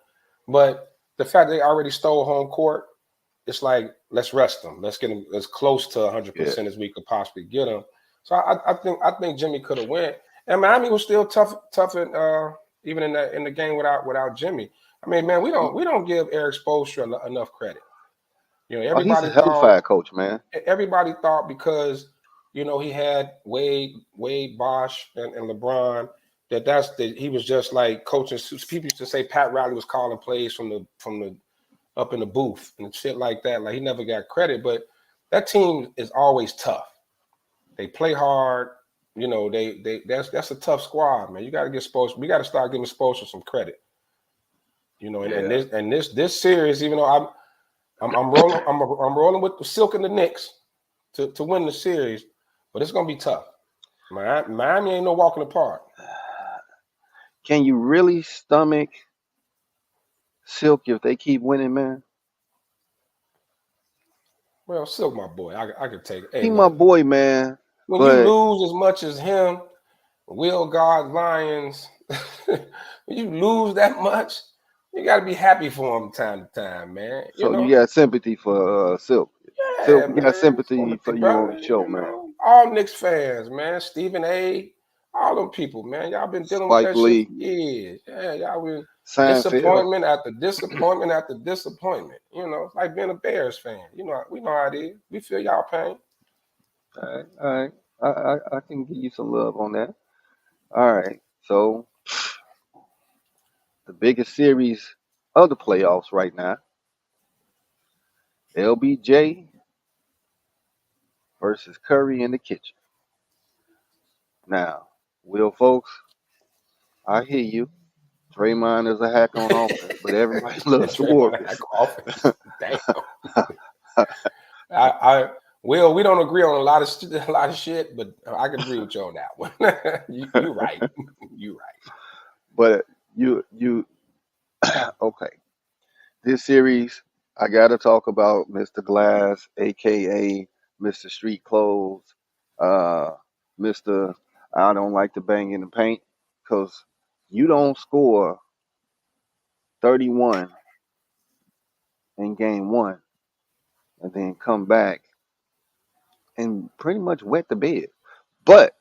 but the fact they already stole home court, it's like let's rest him. Let's get him as close to 100% as we could possibly get him. So I think Jimmy could have went, and Miami was still tough even in the game without Jimmy. I mean, man, we don't give Eric Spoelstra enough credit. You know, He's everybody a hellified coach, man. Everybody thought because he had Wade, Bosch, and LeBron that he was just like coaching. People used to say Pat Riley was calling plays from the up in the booth and shit like that. Like he never got credit, but that team is always tough. They play hard. You know, that's a tough squad, man. You got to get Spoelstra. We got to start giving Spoelstra some credit. You know, and this series, even though I'm rolling with the Silk and the Knicks to win the series, but it's gonna be tough. Miami ain't no walk in the park. Can you really stomach Silk if they keep winning, man? Well, Silk, my boy, I could take it. Hey, He my boy, man. When you lose as much as him, Will God Lyons, when you lose that much, you got to be happy for him time to time, man. So you got sympathy for Silk. Yeah, Silk, man. We got sympathy for you on the show, man. All Knicks fans, man. Stephen A. All them people, man. Y'all been dealing with that shit for years. Yeah, y'all been disappointment after disappointment after disappointment. You know, it's like being a Bears fan. You know, we know how it is. We feel y'all pain. All right. I can give you some love on that. All right. So the biggest series of the playoffs right now, LBJ versus Curry in the kitchen. Now, Will, folks, I hear you. Draymond is a hack on offense, but everybody loves the Warriors. Damn. Will, we don't agree on a lot of shit, but I can agree with you on that one. You're right. You're right. But you okay. This series, I gotta talk about Mr. Glass, aka Mr. Street Clothes, Mr. I don't like to bang in the paint, because you don't score 31 in game one and then come back and pretty much wet the bed. But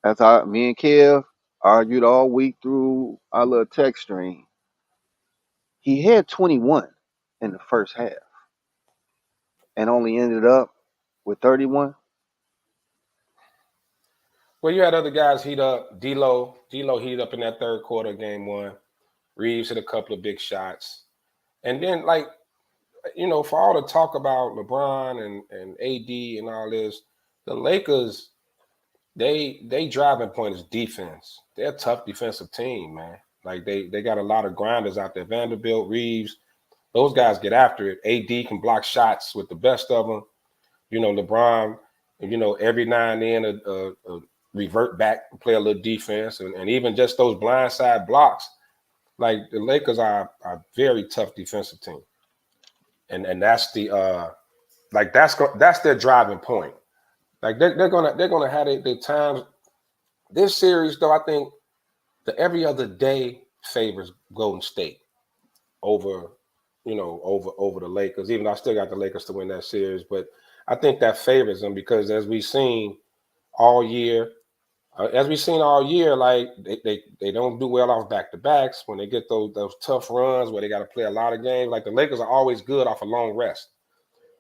as me and Kev argued all week through our little text stream, he had 21 in the first half and only ended up with 31. Well, you had other guys heat up. D'Lo heated up in that third quarter of game one. Reeves hit a couple of big shots. And then, like, for all the talk about LeBron and AD and all this, the Lakers, they driving point is defense. They're a tough defensive team, man. Like, they got a lot of grinders out there. Vanderbilt, Reeves, those guys get after it. AD can block shots with the best of them. LeBron, every now and then revert back and play a little defense. And even just those blindside blocks, like the Lakers are a very tough defensive team. And that's the that's their driving point. Like they're gonna have their times. This series, though, I think the every other day favors Golden State over the Lakers. Even though I still got the Lakers to win that series, but I think that favors them because as we've seen all year, like they don't do well off back-to-backs when they get those tough runs where they got to play a lot of games. Like the Lakers are always good off a long rest.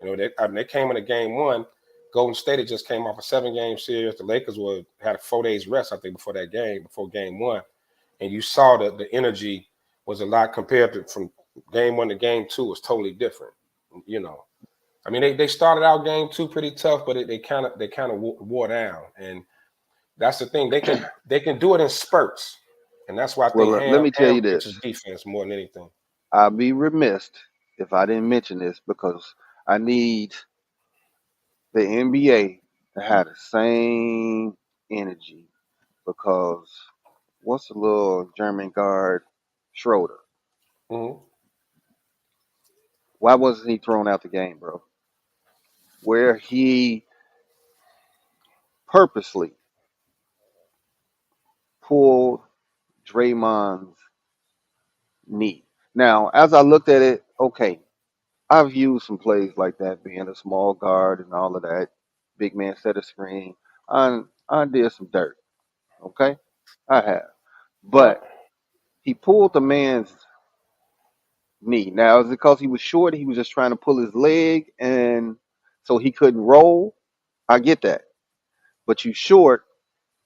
They came into game one. Golden State had just came off a 7-game series. The Lakers had a 4 days rest, I think, before game one. And you saw that the energy was a lot compared to from game one to game two was totally different. I mean, they started out game two pretty tough, but they kind of wore down. And that's the thing. They can do it in spurts. And that's why I think let me tell you this. Is defense more than anything. I'd be remiss if I didn't mention this because I need the NBA to have the same energy because what's the little German guard, Schroeder? Mm-hmm. Why wasn't he thrown out the game, bro? Where he purposely pulled Draymond's knee. Now, as I looked at it, okay, I've used some plays like that, being a small guard and all of that. Big man set a screen. I did some dirt. Okay? I have. But he pulled the man's knee. Now, is it because he was short? He was just trying to pull his leg and so he couldn't roll? I get that. But you short,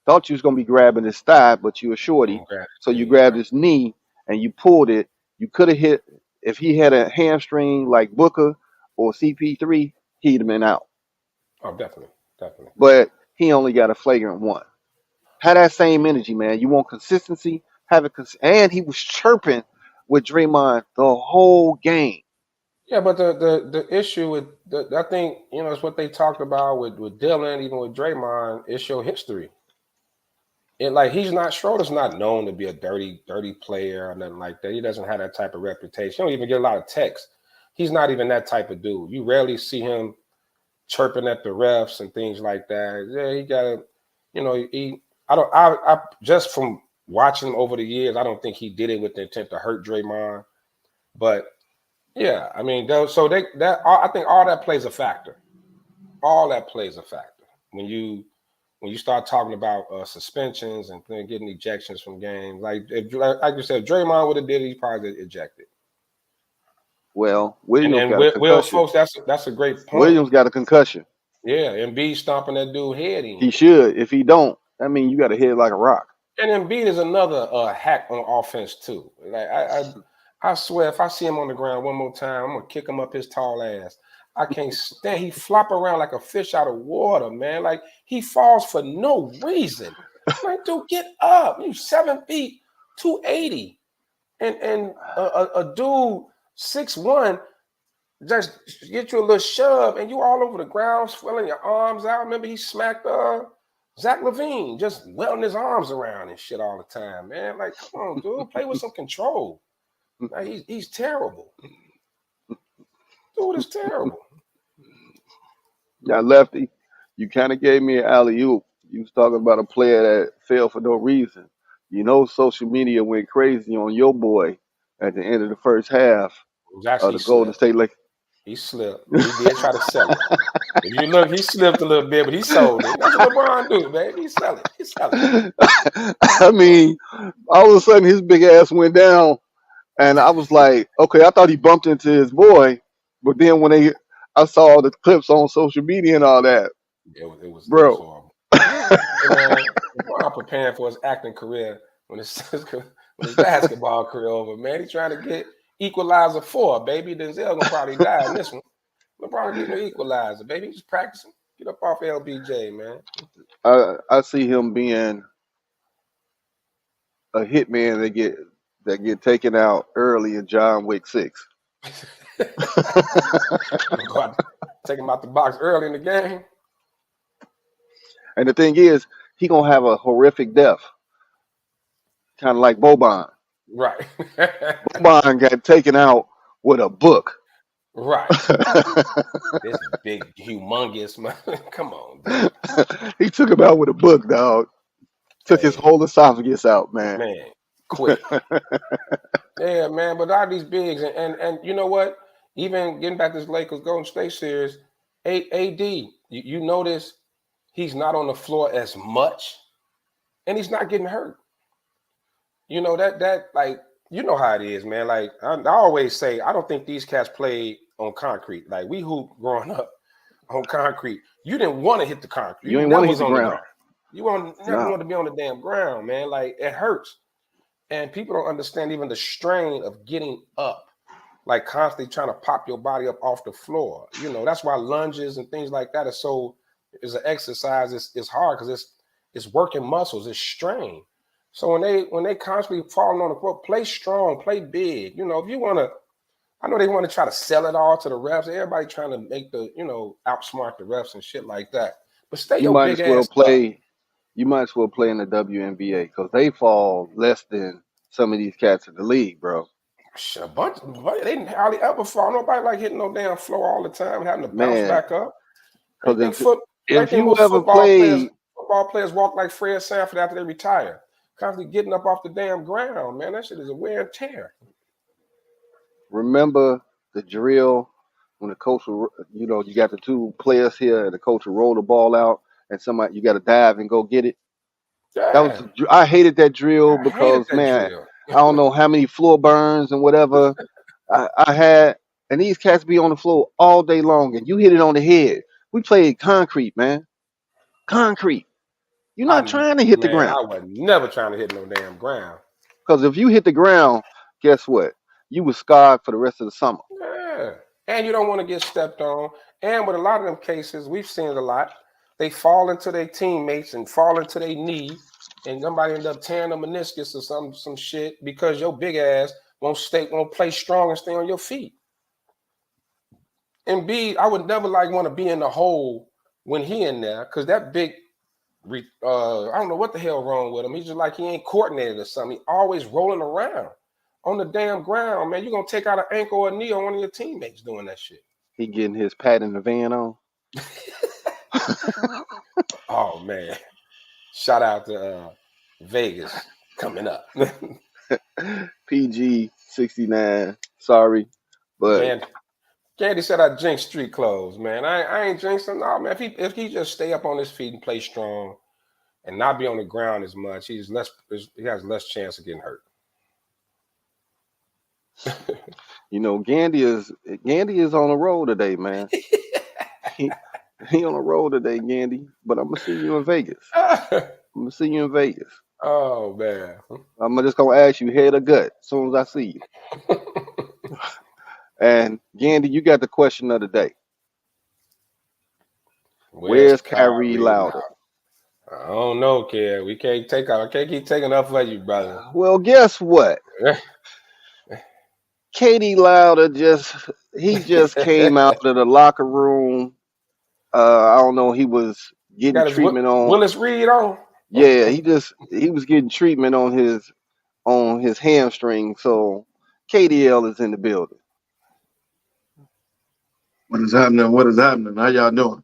thought you was going to be grabbing his thigh, but you were shorty. So you grabbed his knee and you pulled it. You could have hit, if he had a hamstring like Booker or CP3, he'd have been out. Oh, definitely. But he only got a flagrant one. Have that same energy, man. You want consistency? Have it. And he was chirping with Draymond the whole game. Yeah, but the issue with I think it's what they talked about with Dylan, even with Draymond. It's your history. And like Schroeder's not known to be a dirty player or nothing like that. He doesn't have that type of reputation. He don't even get a lot of texts. He's not even that type of dude. You rarely see him chirping at the refs and things like that. Yeah, he got I just from watching him over the years, I don't think he did it with the intent to hurt Draymond. But yeah, I mean, I think all that plays a factor. All that plays a factor when you start talking about suspensions and getting ejections from games. Like you said, if Draymond would have did it, he probably get ejected. Well, Williams got a concussion. Folks, that's a great point. Williams got a concussion. Yeah, Embiid stomping that dude's head in. He should. If he don't, I mean, you got a head like a rock. And Embiid is another hack on offense too. Like I swear, if I see him on the ground one more time, I'm gonna kick him up his tall ass. I can't stand. He flop around like a fish out of water, man. Like he falls for no reason. Like, dude, get up. You 7 feet, 280, and a dude 6'1", just get you a little shove, and you all over the ground, swelling your arms out. Remember, he smacked Zach LaVine, just welting his arms around and shit all the time, man. Like, come on, dude, play with some control. Like, he's terrible. Dude is terrible. Now, Lefty, you kind of gave me an alley-oop. You was talking about a player that fell for no reason. Social media went crazy on your boy at the end of the first half of the Golden State Lakers. He slipped. He did try to sell it. If you look, he slipped a little bit, but he sold it. That's what LeBron do, man. He sell it. I mean, all of a sudden his big ass went down, and I was like, okay, I thought he bumped into his boy, but then when I saw the clips on social media and all that, it was bro. LeBron preparing for his acting career when his basketball career over, man. He's trying to get Equalizer 4, baby. Denzel gonna probably die in this one. LeBron getting the Equalizer, baby. He's just practicing. Get up off LBJ, man. I see him being a hitman that get taken out early in John Wick 6. Take him out the box early in the game. And the thing is, he gonna have a horrific death, kind of like Boban. Right. Boban got taken out with a book. Right. This big, humongous man. Come on, dude. He took him out with a book, dog. Took his whole esophagus out, man. Man, quick. Yeah, man. But all these bigs, and you know what? Even getting back to this Lakers Golden State series, AD, you notice he's not on the floor as much, and he's not getting hurt. You know that like, you know how it is, man. Like I always say, I don't think these cats played on concrete. Like we hooped growing up on concrete. You didn't want to hit the concrete. You didn't want to hit the ground. You never want to be on the damn ground, man. Like it hurts, and people don't understand even the strain of getting up, like constantly trying to pop your body up off the floor. You know that's why lunges and things like that is an exercise. It's hard because it's working muscles. It's strain. So when they constantly falling on the floor, play strong, play big. You know, if you want to, I know they want to try to sell it all to the refs. Everybody trying to make outsmart the refs and shit like that. But stay your big ass up. You might as well play in the WNBA because they fall less than some of these cats in the league, bro. They didn't hardly ever fall. Nobody like hitting no damn floor all the time and having to bounce back up. Because if you ever played, football players walk like Fred Sanford after they retire. Constantly getting up off the damn ground, man. That shit is a wear and tear. Remember the drill when the coach, you got the two players here, and the coach will roll the ball out, and you got to dive and go get it. Yeah. I hated that drill because, man, I don't know how many floor burns and whatever I had, and these cats be on the floor all day long, and you hit it on the head. We played concrete, man. Concrete. You're not trying to hit the ground. I was never trying to hit no damn ground. Because if you hit the ground, guess what? You were scarred for the rest of the summer. Yeah. And you don't want to get stepped on. And with a lot of them cases, we've seen it a lot. They fall into their teammates and fall into their knee, and somebody end up tearing a meniscus or some shit because your big ass won't play strong and stay on your feet. And B, I would never want to be in the hole when he in there because that big. I don't know what the hell wrong with him. He's just like he ain't coordinated or something. He always rolling around on the damn ground, man. You're going to take out an ankle or a knee on one of your teammates doing that shit. He getting his Pat in the van on. Oh, man. Shout out to Vegas coming up. PG 69. Sorry, but Candy said I jinx street clothes, man. I ain't jinxing. No, man. If he just stay up on his feet and play strong and not be on the ground as much, he has less chance of getting hurt. Gandy is on the road today, man. he on the road today, Gandy. But I'm gonna see you in Vegas. Oh man. I'm just gonna ask you head or gut as soon as I see you. And Gandy, you got the question of the day. Where's Kyrie Louder? I don't know, kid. I can't keep taking up for you, brother. Well, guess what? KD Louder just came out of the locker room. I don't know. He was getting treatment on Willis Reed on. Yeah, he was getting treatment on his hamstring. So KDL is in the building. What is happening? How y'all doing?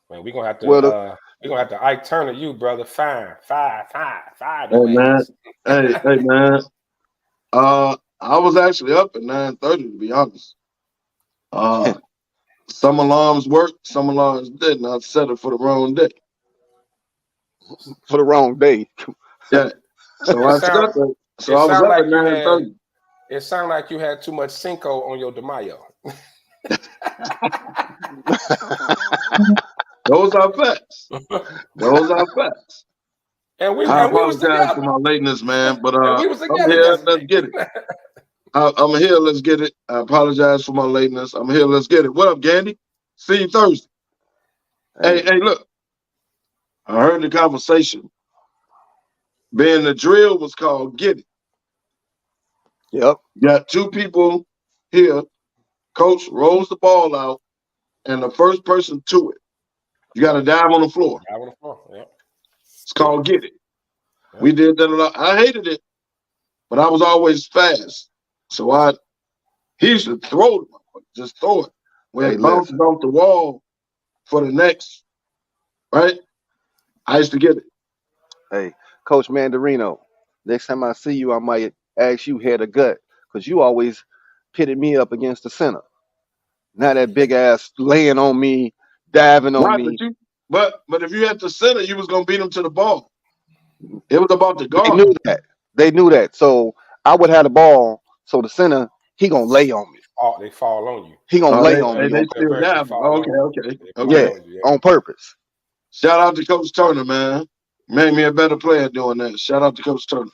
Man, we're gonna have to Ike Turner you, brother. Five. Hey man. Hey man. I was actually up at 9:30 to be honest. Some alarms worked, some alarms didn't. I set it for the wrong day. For the wrong day. Yeah. So I was up at 9:30. It sounded like you had too much Cinco on your DeMayo. Those are facts. Those are facts. And we I was apologize together. for my lateness, man, but And we was I'm together here. Let's yesterday. get it. I'm here. Let's get it. I apologize for my lateness. I'm here. Let's get it. What up, Gandy? See you Thursday. Hey, look. I heard the conversation. Being the drill was called Get It. Yep. You got two people here. Coach rolls the ball out, and the first person to it, you got to dive on the floor. Dive on the floor. Yep. It's called Get It. Yep. We did that a lot. I hated it, but I was always fast. So he used to throw it, just throw it. When it bounces off the wall for the next, right? I used to get it. Hey, Coach Mandarino, next time I see you, I might ask you head or gut, because you always pitted me up against the center. Now that big ass laying on me, diving on me. But if you had the center, you was gonna beat him to the ball. It was about the guard. They knew that. They knew that. So I would have the ball. So the center, he gonna lay on me. Oh, they fall on you. He gonna lay on me. They still dive. Okay. Yeah, on purpose. Shout out to Coach Turner, man. Made me a better player doing that. Shout out to Coach Turner.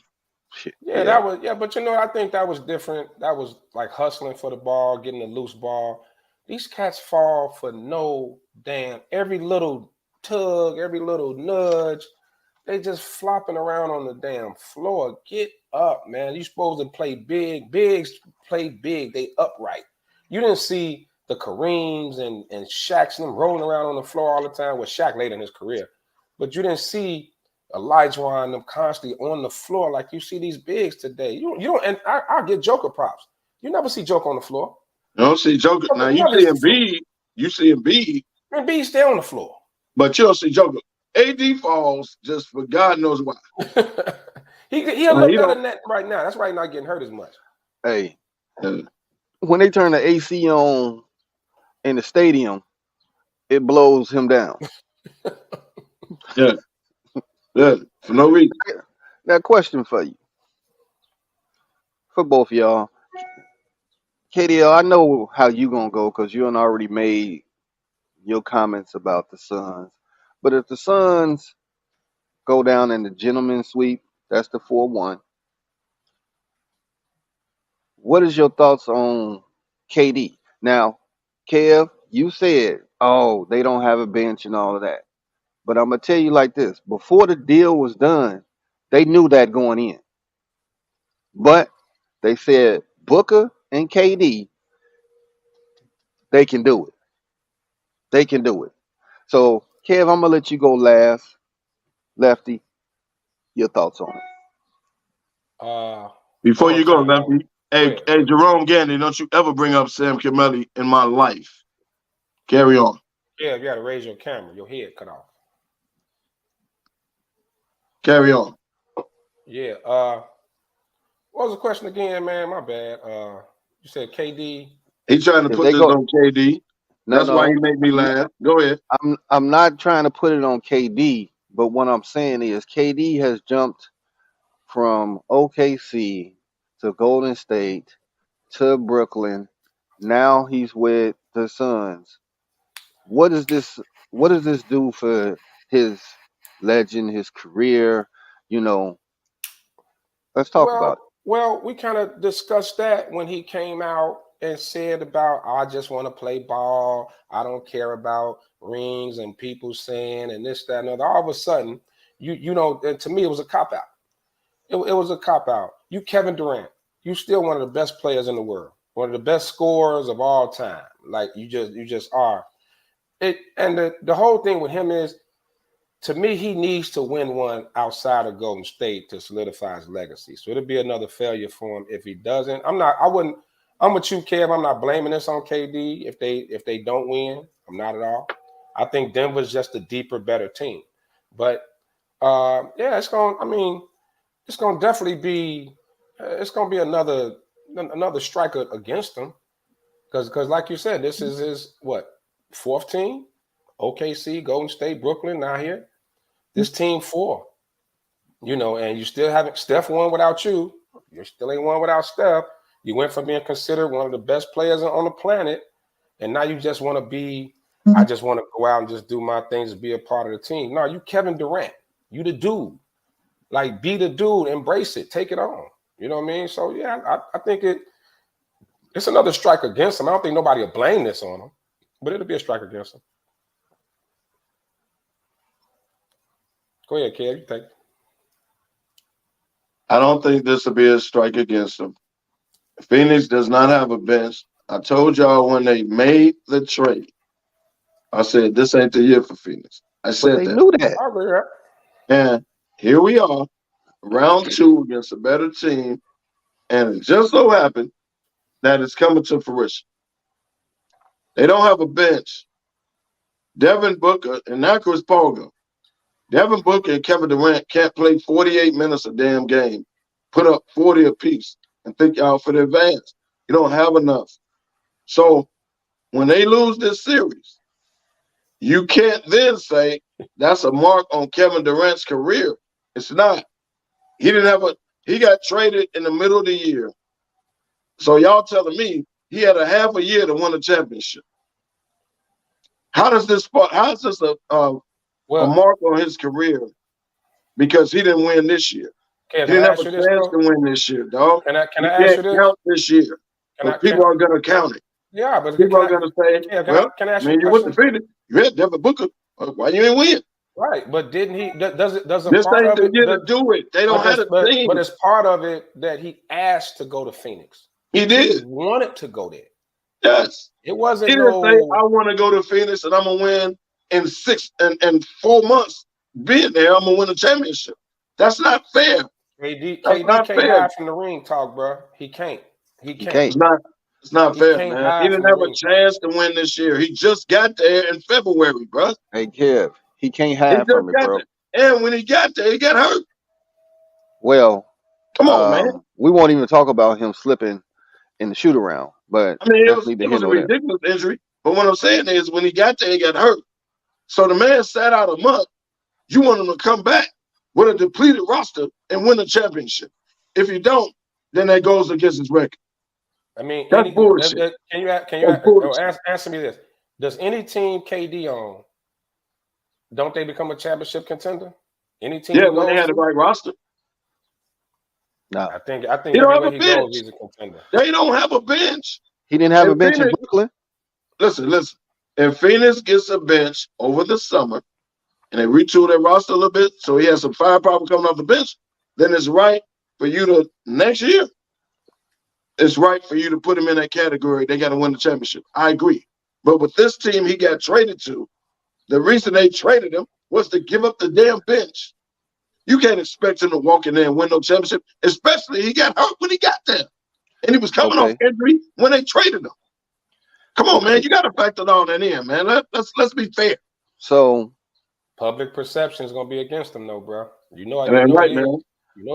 Yeah, that was but I think that was different. That was like hustling for the ball, getting a loose ball. These cats fall for no damn every little tug, every little nudge. They just flopping around on the damn floor. Get up, man. You supposed to play big. Bigs play big. They upright. You didn't see the Kareems and Shaqs and them rolling around on the floor all the time. Well, Shaq later in his career. But you didn't see Elijah and them constantly on the floor like you see these bigs today. You don't, and I'll get Joker props. You never see Joker on the floor. You don't see Joker. Now you see Embiid. You see Embiid. Embiid stay on the floor. But you don't see Joker. AD falls just for God knows why. He'll look better than that right now. That's why he's not getting hurt as much. Hey, when they turn the AC on in the stadium, it blows him down. Yeah, for no reason. Now, question for you, for both of y'all. KDL, I know how you gonna go because you already made your comments about the Suns. But if the Suns go down in the gentleman's sweep, that's the 4-1. What is your thoughts on KD? Now, Kev, you said, oh, they don't have a bench and all of that. But I'm going to tell you like this. Before the deal was done, they knew that going in. But they said Booker and KD, they can do it. They can do it. So, Kev, I'm going to let you go last. Lefty, your thoughts on it. Before you go, Lefty, hey, Jerome Gandy, don't you ever bring up Sam Kimelli in my life. Carry on. Yeah, you got to raise your camera. Your head cut off. Carry on. Yeah. What was the question again, man? My bad. You said KD. He trying to put this on KD. That's why he made me laugh. Go ahead. I'm not trying to put it on KD, but what I'm saying is KD has jumped from OKC to Golden State to Brooklyn. Now he's with the Suns. What does this do for his legend, his career? You know, let's talk about it. Well, we kind of discussed that when he came out and said about, I just want to play ball. I don't care about rings and people saying and this, that, and other. All of a sudden, you know, to me, it was a cop-out. It was a cop-out. You, Kevin Durant, you still one of the best players in the world, one of the best scorers of all time. Like, you just are. And the whole thing with him is, to me, he needs to win one outside of Golden State to solidify his legacy. So it'll be another failure for him if he doesn't. I'm with you, Kev. I'm not blaming this on KD if they don't win. I'm not at all. I think Denver's just a deeper, better team. But yeah, it's gonna definitely be another striker against them. Because like you said, this is his fourth team? OKC, Golden State, Brooklyn, now here. This team 4. You know, and you still haven't Steph won without you. You still ain't won without Steph. You went from being considered one of the best players on the planet, and now you just want to be I just want to go out and just do my things and be a part of the team. No, you Kevin Durant. You the dude. Like, be the dude. Embrace it. Take it on. You know what I mean? So, yeah, I think it's another strike against him. I don't think nobody will blame this on him, but it'll be a strike against him. Go ahead, Kev. You take it. I don't think this will be a strike against him. Phoenix does not have a bench. I told y'all when they made the trade, I said, this ain't the year for Phoenix. I said But they that. knew that. And here we are, round 2 against a better team, and it just so happened that it's coming to fruition. They don't have a bench. Devin Booker and now Chris Paul go. Devin Booker and Kevin Durant can't play 48 minutes a damn game, put up 40 apiece, and think y'all for the advance. You don't have enough. So when they lose this series, you can't then say that's a mark on Kevin Durant's career. It's not. He got traded in the middle of the year. So y'all telling me he had a half a year to win a championship. How is this a mark on his career because he didn't win this year? He didn't have a chance to win this year, dog. Can I ask you this? Count this year. People are going to count it. Yeah, but people are going to say, you went to Phoenix. You had Devin Booker. Why you ain't win? Right, but didn't he? Doesn't this part ain't of it? To do it. They don't have a team. But it's part of it that he asked to go to Phoenix. He did. He wanted to go there. Yes. It wasn't. He didn't say, I want to go to Phoenix and I'm gonna win in 4 months. Being there, I'm gonna win a championship. That's not fair. KD can't hide from the ring talk, bro. He can't. It's not fair, man. He didn't have a chance to win this year. He just got there in February, bro. Hey, Kev, he can't hide from it, bro. And when he got there, he got hurt. Well, come on, man. We won't even talk about him slipping in the shoot around, but I mean, it was a ridiculous injury. But what I'm saying is, when he got there, he got hurt. So the man sat out a month. You want him to come back with a depleted roster and win a championship. If you don't, then that goes against his record. I mean, that's bullshit. Can you answer me this? Does any team KD on, don't they become a championship contender? Any team? Yeah, when they had the right roster. No, I think everywhere he goes, he's a contender. They don't have a bench. He didn't have a bench in Brooklyn. Listen. If Phoenix gets a bench over the summer and they retool their roster a little bit so he has some firepower coming off the bench, then it's right for you to next year. It's right for you to put him in that category. They got to win the championship. I agree. But with this team he got traded to, the reason they traded him was to give up the damn bench. You can't expect him to walk in there and win no championship, especially he got hurt when he got there. And he was coming off injury when they traded him. Come on, man. You got to factor all that in, man. Let's be fair. So public perception is going to be against him, though, bro. You know that's right, man.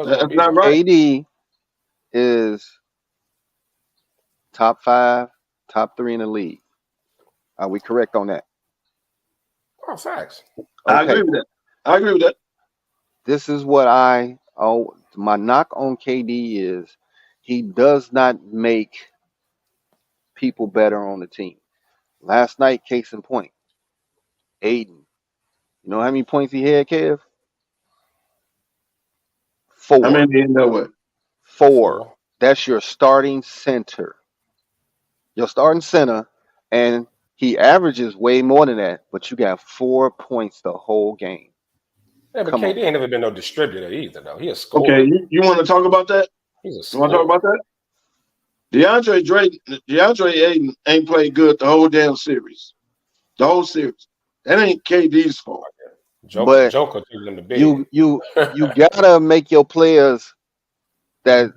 That's not right. KD is top 5, top 3 in the league. Are we correct on that? Oh, facts. Okay. I agree with that. This is what my knock on KD is he does not make people better on the team. Last night, case in point, Aiden. You know how many points he had, Kev? 4. How many do you know what? 4. That's your starting center. Your starting center, and he averages way more than that, but you got 4 points the whole game. Yeah, but KD ain't never been no distributor either, though. He a scorer. Okay, you want to talk about that? He's a scorer. You want to talk about that? DeAndre Ayton ain't played good the whole damn series. The whole series. That ain't KD's fault. Joker took him to bed. You gotta make your players that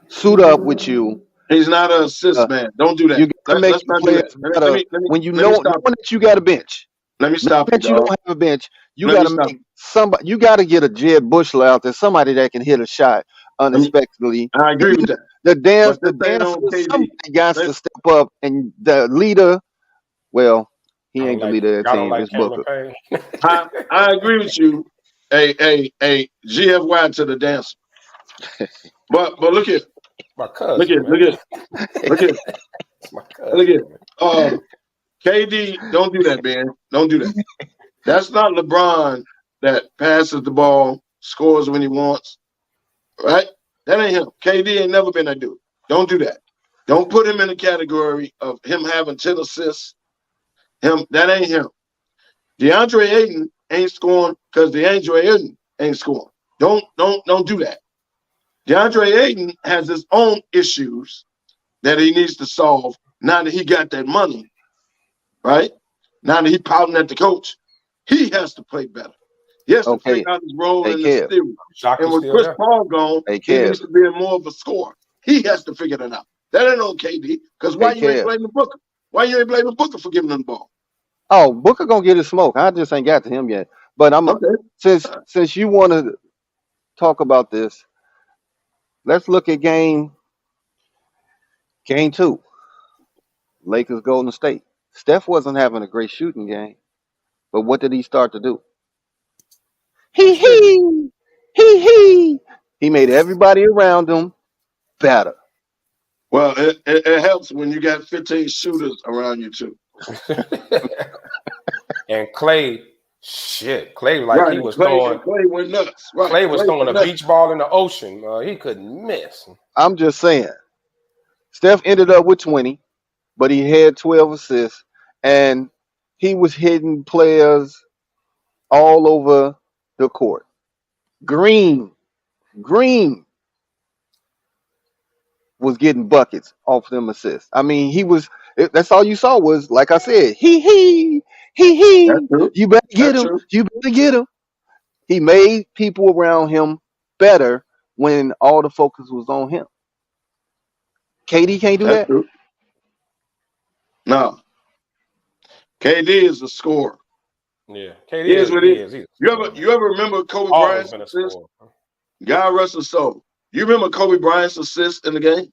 suit up with you. He's not an assist man. Don't do that. You gotta make your players better when you know that you got a bench. Let me stop you. Don't have a bench. You gotta make somebody. You gotta get a Jed Bushler out there, somebody that can hit a shot unexpectedly. I agree with that. The dance, somebody got to step up, and the leader. Well, he ain't the leader of that team. It's Booker. I agree with you. A GFY to the dancer. But look here. My cousin. Look here. KD, don't do that, man. Don't do that. That's not LeBron that passes the ball, scores when he wants, right? That ain't him. KD ain't never been that dude. Don't do that. Don't put him in the category of him having 10 assists. That ain't him. DeAndre Ayton ain't scoring because DeAndre Ayton ain't scoring. Don't do that. DeAndre Ayton has his own issues that he needs to solve now that he got that money, right? Now that he pouting at the coach, he has to play better. He has to figure out his role in the series. And with Chris Paul gone, he needs to be more of a scorer. He has to figure that out. That ain't on KD. Because why you ain't blaming Booker? Why you ain't blaming Booker for giving him the ball? Oh, Booker gonna get his smoke. I just ain't got to him yet. But since you want to talk about this, let's look at game 2. Lakers Golden State. Steph wasn't having a great shooting game, but what did he start to do? He made everybody around him better. Well, it helps when you got 15 shooters around you too. And Clay like he was throwing. Clay went nuts. Right. Clay was throwing a beach ball in the ocean. He couldn't miss. I'm just saying. Steph ended up with 20, but he had 12 assists, and he was hitting players all over the court. Green was getting buckets off them assists. I mean, that's all you saw was, like I said, he. You better get him. True. You better get him. He made people around him better when all the focus was on him. KD can't do that. True. No. KD is a scorer. Yeah, KD is what he is. You ever remember Kobe Bryant's assist? God rest his soul. You remember Kobe Bryant's assist in the game?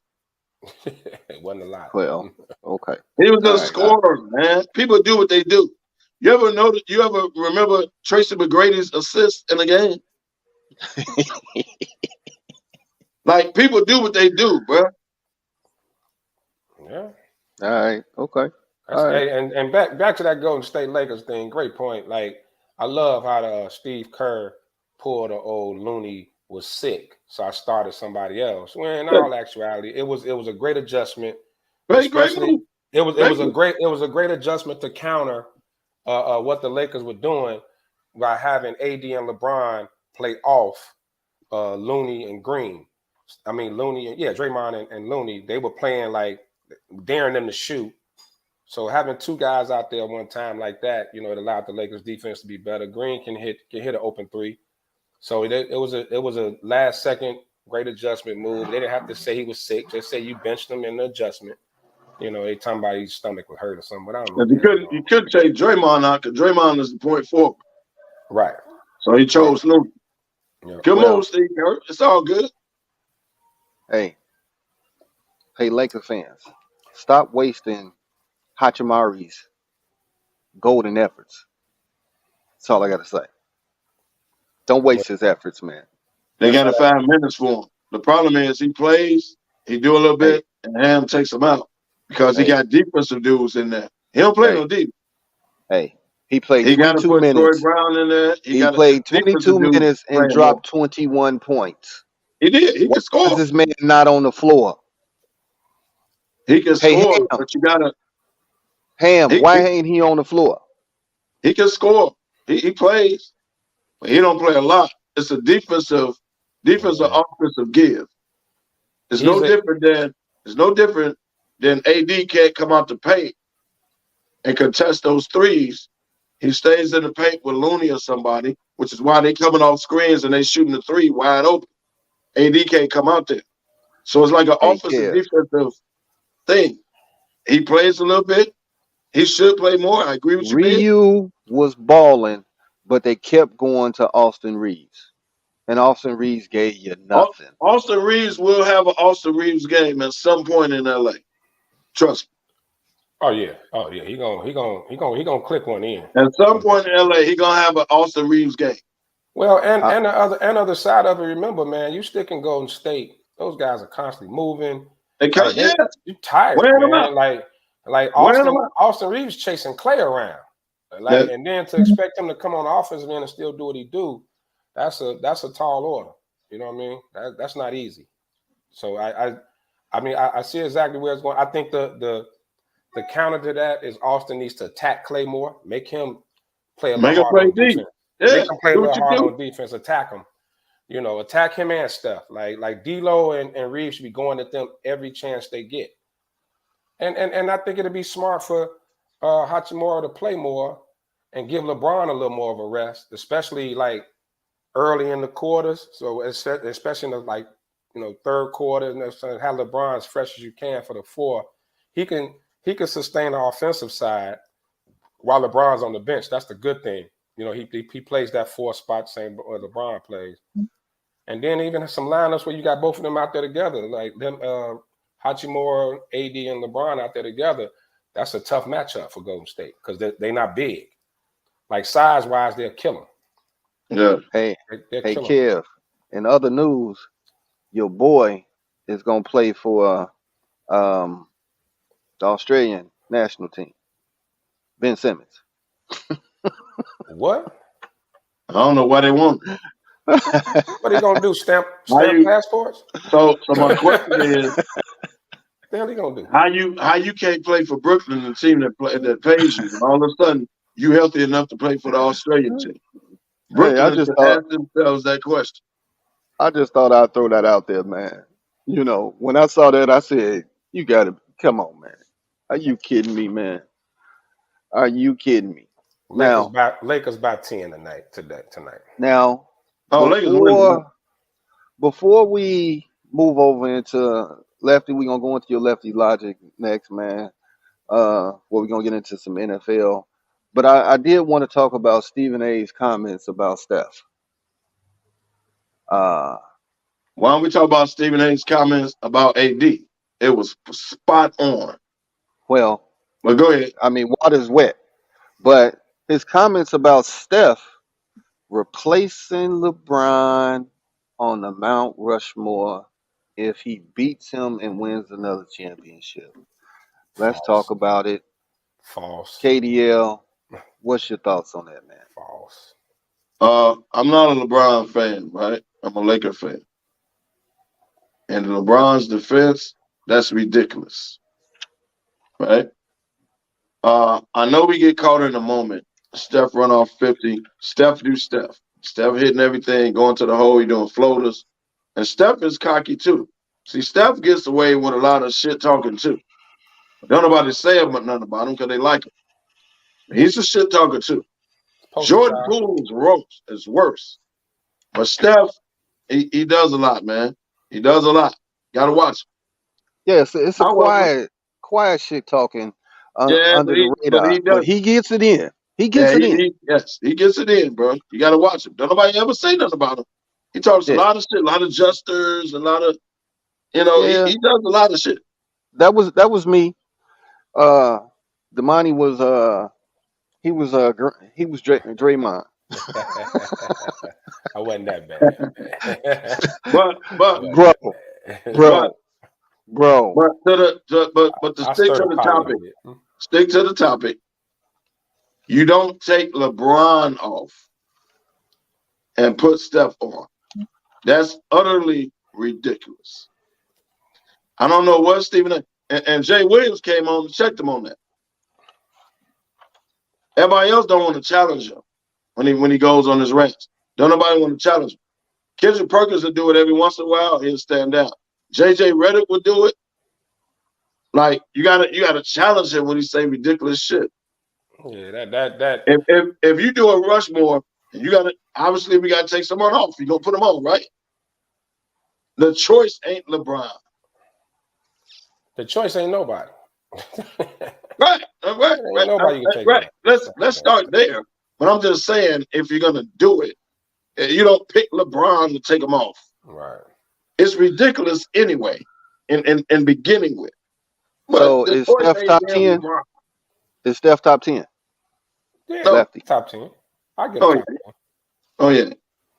It wasn't a lot. Well, okay. He was a scorer, man. People do what they do. You ever remember Tracy McGrady's assist in the game? Like, people do what they do, bro. Yeah. All right. Okay. Hey, and back to that Golden State Lakers thing. Great point. Like, I love how Steve Kerr pulled the old Looney was sick, so I started somebody else. When in all actuality, it was a great adjustment. It was a great adjustment to counter what the Lakers were doing by having AD and LeBron play off Looney and Green. I mean, Draymond and Looney, they were playing like daring them to shoot. So having two guys out there one time like that, it allowed the Lakers defense to be better. Green can hit an open three. So it was a last second great adjustment move. They didn't have to say he was sick. Just say you benched him in the adjustment. They talking about his stomach was hurt or something. But I don't know. You couldn't take Draymond out because Draymond is the point forward. Right. So he chose Looney. Yeah. Good move, Steve Kerr. It's all good. Hey, Laker fans, stop wasting Hachimari's golden efforts. That's all I got to say. Don't waste his efforts, man. They got to 5 minutes for him. The problem is he plays, he do a little bit, and Ham takes him out because he got defensive dudes in there. He don't play no deep. Hey, he played 22 minutes. Brown in there. He played 22 minutes and dropped 21 points. He did. He can score. Why is this man not on the floor? He can score, but you got to. Why ain't he on the floor? He can score. He plays, but he don't play a lot. It's a defensive offensive give. It's no different than AD can't come out the paint and contest those threes. He stays in the paint with Looney or somebody, which is why they coming off screens and they shooting the three wide open. AD can't come out there. So it's like an offensive defensive thing. He plays a little bit. He should play more. I agree with you. Ryu was balling, but they kept going to Austin Reeves. And Austin Reeves gave you nothing. Austin Reeves will have an Austin Reeves game at some point in LA. Trust me. Oh yeah. He gonna click one in. At some point in LA, he gonna have an Austin Reeves game. Well, and the other side of it, remember, man, you stick in Golden State, those guys are constantly moving. You tired, man. Like Like Austin Reeves chasing Clay around. Like, and then to expect him to come on the offensive end and still do what he do, that's a tall order. You know what I mean? That's not easy. So I mean I see exactly where it's going. I think the counter to that is Austin needs to attack Clay more, make him play a little harder on defense. Yeah, make him play a little harder on defense, attack him. You know, attack him and Steph. Like D'Lo and Reeves should be going at them every chance they get. And I think it'd be smart for Hachimura to play more and give LeBron a little more of a rest, especially like early in the quarters. So especially in the like, you know, third quarter, and have LeBron as fresh as you can for the four. He can sustain the offensive side while LeBron's on the bench. That's the good thing. You know, he plays that 4 spot same as LeBron plays. And then even some lineups where you got both of them out there together, like them Hachimura, AD, and LeBron out there together. That's a tough matchup for Golden State because they're not big. Like size-wise, they'll kill them. Yeah. Hey, Kev, in other news, your boy is going to play for the Australian national team, Ben Simmons. What? I don't know why they want. What are they gonna do? Stamp passports? So my question is, what the hell they gonna do? How you can't play for Brooklyn, the team that pays you, and all of a sudden you healthy enough to play for the Australian team? Brooklyn just asked themselves that question. I just thought I'd throw that out there, man. You know, when I saw that, I said, "You gotta come on, man. Are you kidding me, man? Are you kidding me?" Lakers by 10 tonight. Now, before we move over into Lefty, we're gonna go into your Lefty logic next, man. Where we're gonna get into some NFL. But I did want to talk about Stephen A's comments about Steph. Why don't we talk about Stephen A's comments about AD? It was spot on. Well, go ahead. I mean, water's wet. But his comments about Steph replacing LeBron on the Mount Rushmore if he beats him and wins another championship. Let's talk about it. False. KDL, what's your thoughts on that, man? False. I'm not a LeBron fan, right? I'm a Laker fan. And LeBron's defense, that's ridiculous. Right? I know we get caught in a moment. Steph run off 50. Steph do Steph. Steph hitting everything, going to the hole, he doing floaters. And Steph is cocky too. See, Steph gets away with a lot of shit talking too. Don't nobody say nothing about him because they like him. He's a shit talker too. Jordan Poole's is worse. But Steph, he does a lot, man. He does a lot. Gotta watch him. Yes, it's a quiet shit talking under the radar. But he gets it in. He gets it in. He gets it in, bro. You gotta watch him. Don't nobody ever say nothing about him. He talks a lot of shit, a lot of jesters, a lot of, he does a lot of shit. That was me. Damani was he was Draymond. I wasn't that bad. Bro. But to stick to the topic, you don't take LeBron off and put Steph on. That's utterly ridiculous. I don't know what Stephen and Jay Williams came on and checked him on that. Everybody else don't want to challenge him when he goes on his rants. Don't nobody want to challenge him. Kendrick Perkins will do it every once in a while. He'll stand down. JJ Redick would do it. Like you gotta challenge him when he say ridiculous shit. Yeah, that. If you do a Rushmore, we gotta take someone off. You gonna put him on, right? The choice ain't LeBron. The choice ain't nobody. Right. Nobody can take right. Let's start there. But I'm just saying, if you're gonna do it, you don't pick LeBron to take him off. Right. It's ridiculous anyway. In beginning with. But so is Steph top 10? Is Steph top 10? Yeah, Lefty. Top 10. I get top 10. Oh yeah.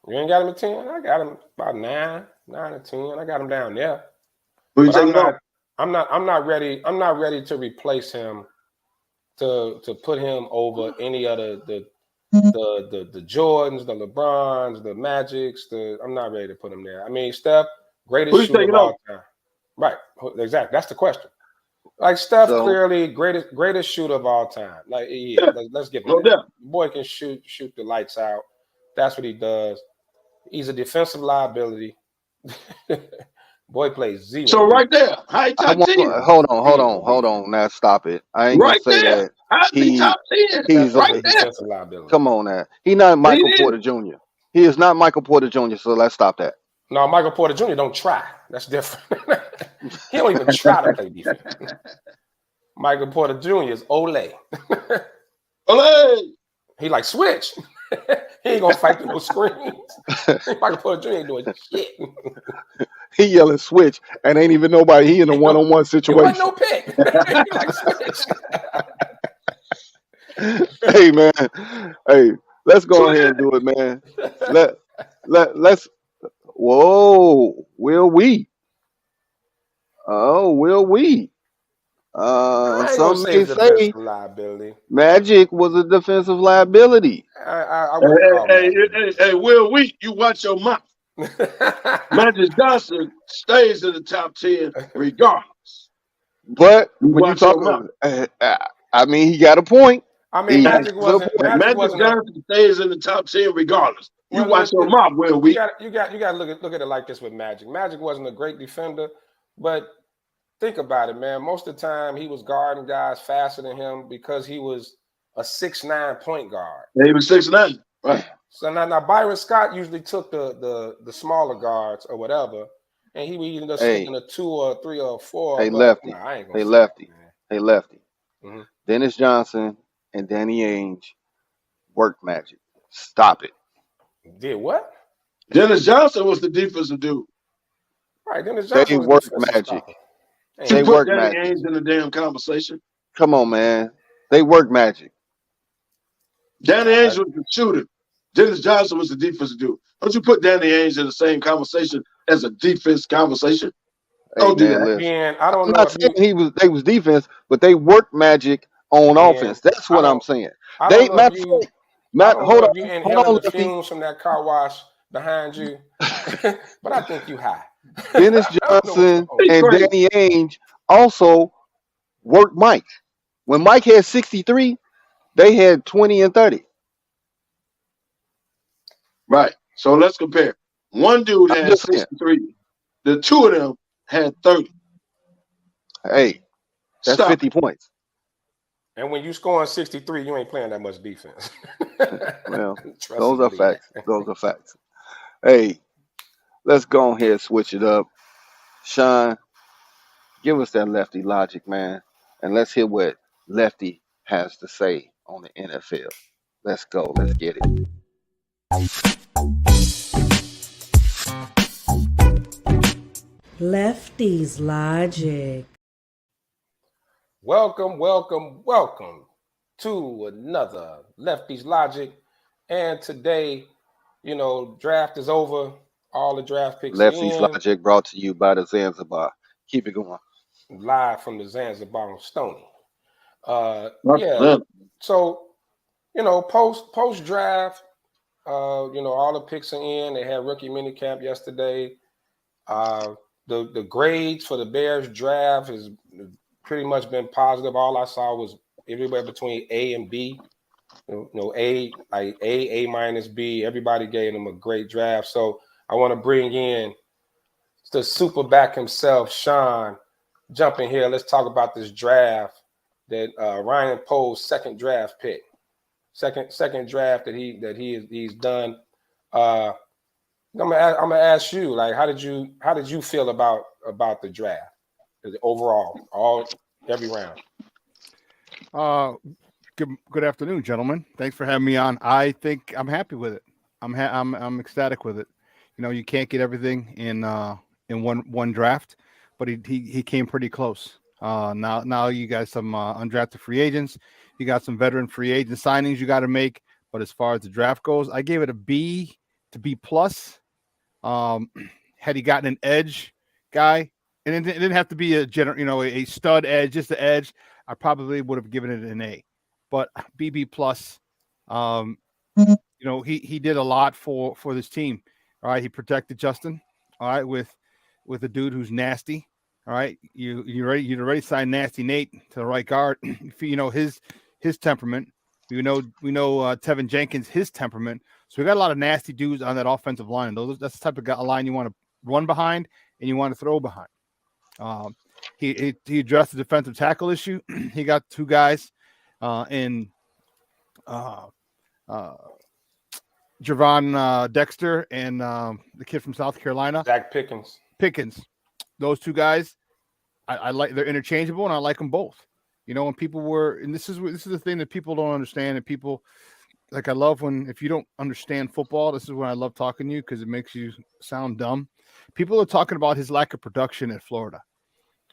You ain't got him at 10? I got him about 9 or 10. I got him down there. Who you taking off? I'm not ready to replace him to put him over any other the Jordans, the LeBrons, the Magics. I'm not ready to put him there. I mean, Steph, greatest shooter of all time. Right, exactly. That's the question. Like Steph, clearly greatest shooter of all time. Like, let's give him that. The boy can shoot the lights out. That's what he does. He's a defensive liability. Boy plays zero. So right there, high top 10. Hold on. Now stop it. I ain't gonna say that. He's top 10. He's right there. Defensive liability. Come on now. He's not Michael Porter Jr. He is not Michael Porter Jr. So let's stop that. No, Michael Porter Jr. don't try. That's different. He don't even try to play defense. Michael Porter Jr. is Ole. Ole. He like switch. He ain't gonna fight through no screens. Michael Porter Jr. ain't doing shit. He yelling switch and ain't even nobody. He in a one-on-one situation. It wasn't no pick. He like switch. Hey man. Hey, let's go ahead and do it, man. Let's. Whoa, will we? Oh, will we? Some may say liability. Magic was a defensive liability. Hey, Will Wheat, you watch your mouth. Magic Johnson stays in the top 10 regardless. But when you talk about, I mean, he got a point. I mean, Magic Johnson stays in the top 10 regardless. You watch your mouth, Will Wheat. You got to look at it like this with Magic. Magic wasn't a great defender, but think about it, man. Most of the time, he was guarding guys faster than him because he was a 6'9" point guard. Yeah, he was 6'9". Right. So now Byron Scott usually took the smaller guards or whatever, and he would end up sneaking a 2 or 3 or 4. Hey, Lefty. Lefty. Mm-hmm. Dennis Johnson and Danny Ainge worked Magic. Stop it. Did what? Dennis Johnson was the defensive dude. Right. Dennis Johnson was worked Magic. They work Magic. Danny Ainge in the damn conversation. Come on, man. They work Magic. Danny Ainge was the shooter. Dennis Johnson was the defensive dude. Don't you put Danny Ainge in the same conversation as a defense conversation? Don't do that. Man, I don't I'm know. not saying they was defense, but they work Magic on offense. That's what I'm saying. Hold on. Hold on, the fumes from that car wash behind you, but I think you high. Dennis Johnson and Danny Ainge also worked Mike. When Mike had 63, they had 20 and 30. Right. So let's compare. One dude had 63. The two of them had 30. Hey, that's 50 points. And when you scoring 63, you ain't playing that much defense. Well, those are facts. Those are facts. Hey, let's go ahead and switch it up. Sean, give us that Lefty logic, man. And let's hear what Lefty has to say on the NFL. Let's go. Let's get it. Lefty's Logic. Welcome to another Lefty's Logic. And today, draft is over. All the draft picks Lefty's Logic brought to you by the Zanzibar. Keep it going. Live from the Zanzibar on Stony. Yeah. So, post draft, all the picks are in. They had rookie minicamp yesterday. The grades for the Bears draft has pretty much been positive. All I saw was everywhere between A and B. A, like A minus B. Everybody gave them a great draft. So I want to bring in the super back himself, Sean. Jump in here. Let's talk about this draft that Ryan Poe's second draft pick. Second draft that he's done. I'm gonna ask you, like, how did you feel about the draft overall, every round? Good afternoon, gentlemen. Thanks for having me on. I think I'm happy with it. I'm ecstatic with it. You can't get everything in one draft, but he came pretty close. Now you got some undrafted free agents. You got some veteran free agent signings you got to make. But as far as the draft goes, I gave it a B to B plus. Had he gotten an edge guy and it didn't have to be a stud edge, just the edge. I probably would have given it an A, but BB plus. He did a lot for this team. All right, he protected Justin. All right, with a dude who's nasty. All right, you'd already signed Nasty Nate to the right guard. His temperament. We know Tevin Jenkins, his temperament. So we got a lot of nasty dudes on that offensive line. That's the type of line you want to run behind and you want to throw behind. He addressed the defensive tackle issue. He got two guys in Javon Dexter and the kid from South Carolina, Zach Pickens. Those two guys, I like. They're interchangeable, and I like them both. When people and this is the thing that people don't understand, and people like I love if you don't understand football. This is when I love talking to you because it makes you sound dumb. People are talking about his lack of production at Florida,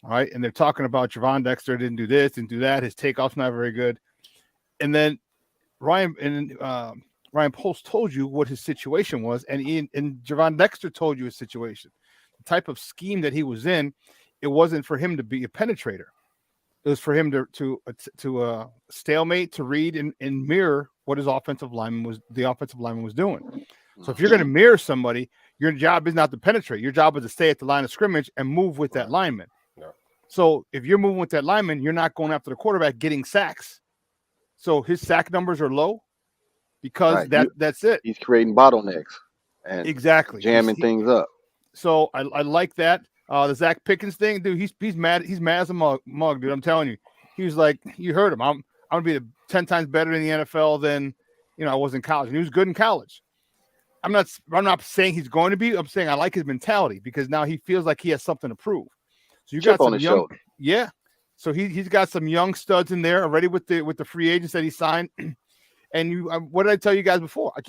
all right, and they're talking about Javon Dexter didn't do this, didn't do that. His takeoff's not very good, and then Ryan Post told you what his situation was, and Javon Dexter told you his situation. The type of scheme that he was in, it wasn't for him to be a penetrator. It was for him to stalemate, to read and mirror what his offensive lineman was doing. So if you're going to mirror somebody, your job is not to penetrate. Your job is to stay at the line of scrimmage and move with that lineman. Yeah. So if you're moving with that lineman, you're not going after the quarterback getting sacks. So his sack numbers are low because that's it. He's creating bottlenecks and exactly jamming things up. So I like that. The Zach Pickens thing, dude, he's mad. He's mad as a mug, dude. I'm telling you. He was like, you heard him. I'm gonna be 10 times better in the NFL than I was in college. And he was good in college. I'm not saying he's going to be. I'm saying I like his mentality because now he feels like he has something to prove. So you got some young, yeah. So he's got some young studs in there already with the free agents that he signed. And what did I tell you guys before? I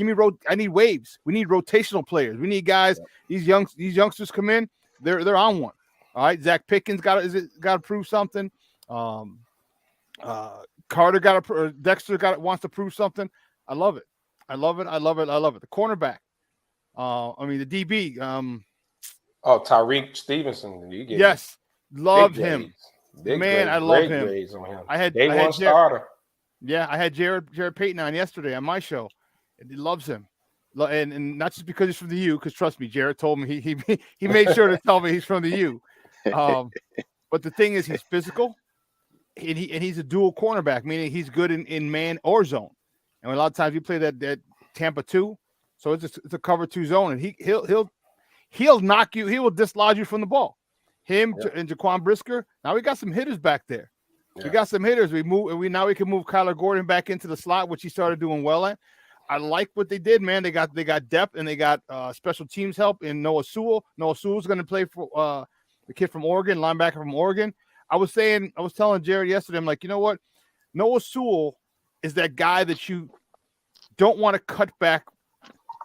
need waves. We need rotational players. We need guys. Yeah. These youngsters come in. They're on one. All right. Zach Pickens got to prove something. Carter Dexter wants to prove something. I love it. I love it. The cornerback. The DB. Tyreek Stevenson. Yes. Love him. Man, I love him. I had one starter. Yeah, I had Jared Payton on yesterday on my show. And he loves him. And not just because he's from the U, because trust me, Jared told me he made sure to tell me he's from the U. But the thing is, he's physical, and he's a dual cornerback, meaning he's good in man or zone. And a lot of times you play that Tampa 2, so it's a cover 2 zone, and he'll knock you, he will dislodge you from the ball. Him and Jaquan Brisker. Now we got some hitters back there. Yeah. We got some hitters. We can move Kyler Gordon back into the slot, which he started doing well at. I like what they did, man. They got depth and they got special teams help in Noah Sewell. Noah Sewell's going to play for the kid from Oregon, linebacker from Oregon. I was telling Jared yesterday, I'm like, you know what? Noah Sewell is that guy that you don't want to cut back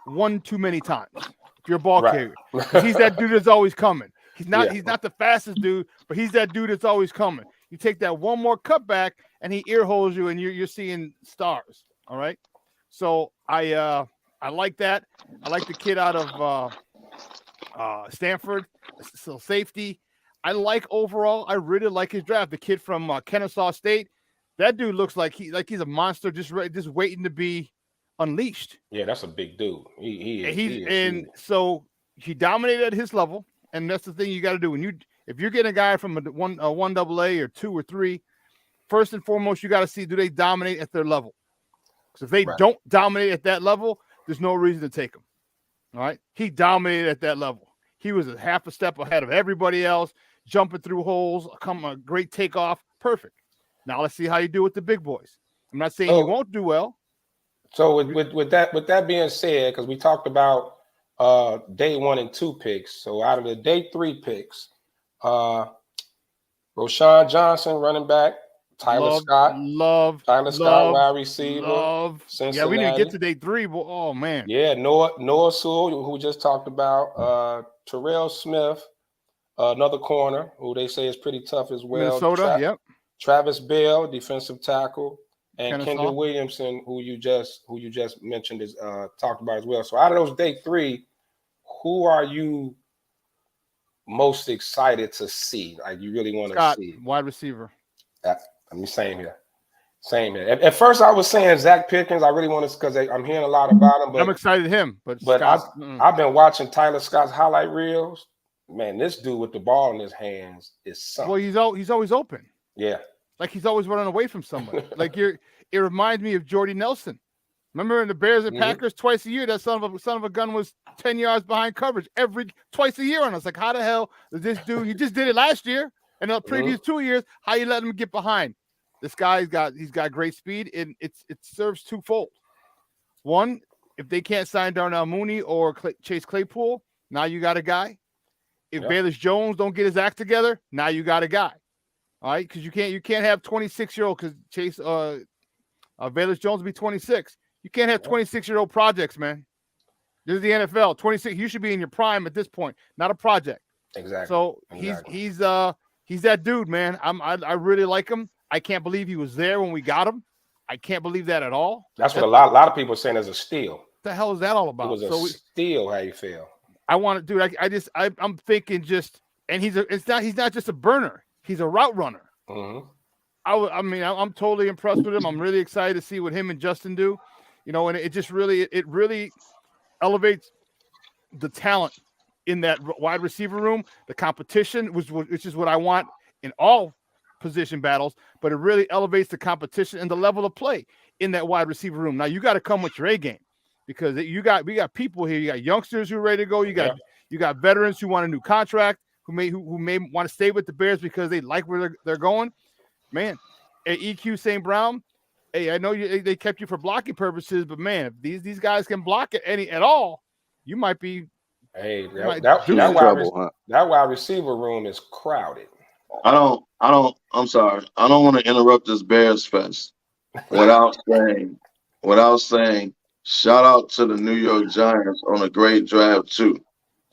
one too many times if you're a ball carrier. He's that dude that's always coming. He's not the fastest dude, but he's that dude that's always coming. You take that one more cutback and he ear holes you and you're seeing stars. All right. So I like that. I like the kid out of Stanford, so safety. I really like his draft. The kid from Kennesaw State, that dude looks like he's a monster, just waiting to be unleashed. Yeah, that's a big dude. So he dominated at his level, and that's the thing you got to do if you're getting a guy from a 1AA or 2 or 3. First and foremost, you got to see, do they dominate at their level? Because if they don't dominate at that level, there's no reason to take them. All right. He dominated at that level. He was a half a step ahead of everybody else, jumping through holes, a great takeoff. Perfect. Now let's see how you do with the big boys. I'm not saying you won't do well. So with that being said, because we talked about day 1 and 2 picks. So out of the day 3 picks, Roshan Johnson, running back, Tyler Scott, wide receiver, Cincinnati. Yeah, we didn't get to day 3, but oh man. Yeah, Noah Sewell, who we just talked about, Terrell Smith, another corner who they say is pretty tough as well. Minnesota, Travis Bell, defensive tackle, and Kendall Williamson, who you just mentioned is talked about as well. So out of those day 3, who are you most excited to see? Like you really want to see? Wide receiver. I mean, same here. Same here. At first, I was saying Zach Pickens. I really want to because I'm hearing a lot about him. But I'm excited him. But I've been watching Tyler Scott's highlight reels. Man, this dude with the ball in his hands is something. Well, he's always open. Yeah, like he's always running away from somebody. Like it reminds me of Jordy Nelson. Remember in the Bears and Packers twice a year, that son of a gun was 10 yards behind coverage twice a year. And I was like, how the hell does this dude? He just did it last year and the previous 2 years. How you let him get behind? This guy's got great speed, and it serves twofold. One, if they can't sign Darnell Mooney or Chase Claypool, now you got a guy. If Bayless Jones don't get his act together, now you got a guy. All right, because you can't have 26-year-old because Chase Bayless Jones will be 26. You can't have 26-year-old projects, man. This is the NFL. 26. You should be in your prime at this point, not a project. Exactly. So he's that dude, man. I really like him. I can't believe he was there when we got him. I can't believe that at all. That's what a lot of people are saying is a steal. What the hell is that all about? It was a steal. How you feel? I want to, dude. I'm thinking just, and he's not just a burner. He's a route runner. Mm-hmm. I'm totally impressed with him. I'm really excited to see what him and Justin do. You know, and it really elevates the talent in that wide receiver room, the competition, which is what I want in all position battles, but it really elevates the competition and the level of play in that wide receiver room. Now you got to come with your A game because we got people here. You got youngsters who are ready to go. You got veterans who want a new contract, who may want to stay with the Bears because they like where they're going. Man, at EQ St. Brown, hey, I know they kept you for blocking purposes, but man, if these guys can block it at all, you might be. Hey, that wide receiver room is crowded. I'm sorry. I don't want to interrupt this Bears fest without saying, shout out to the New York Giants on a great draft too.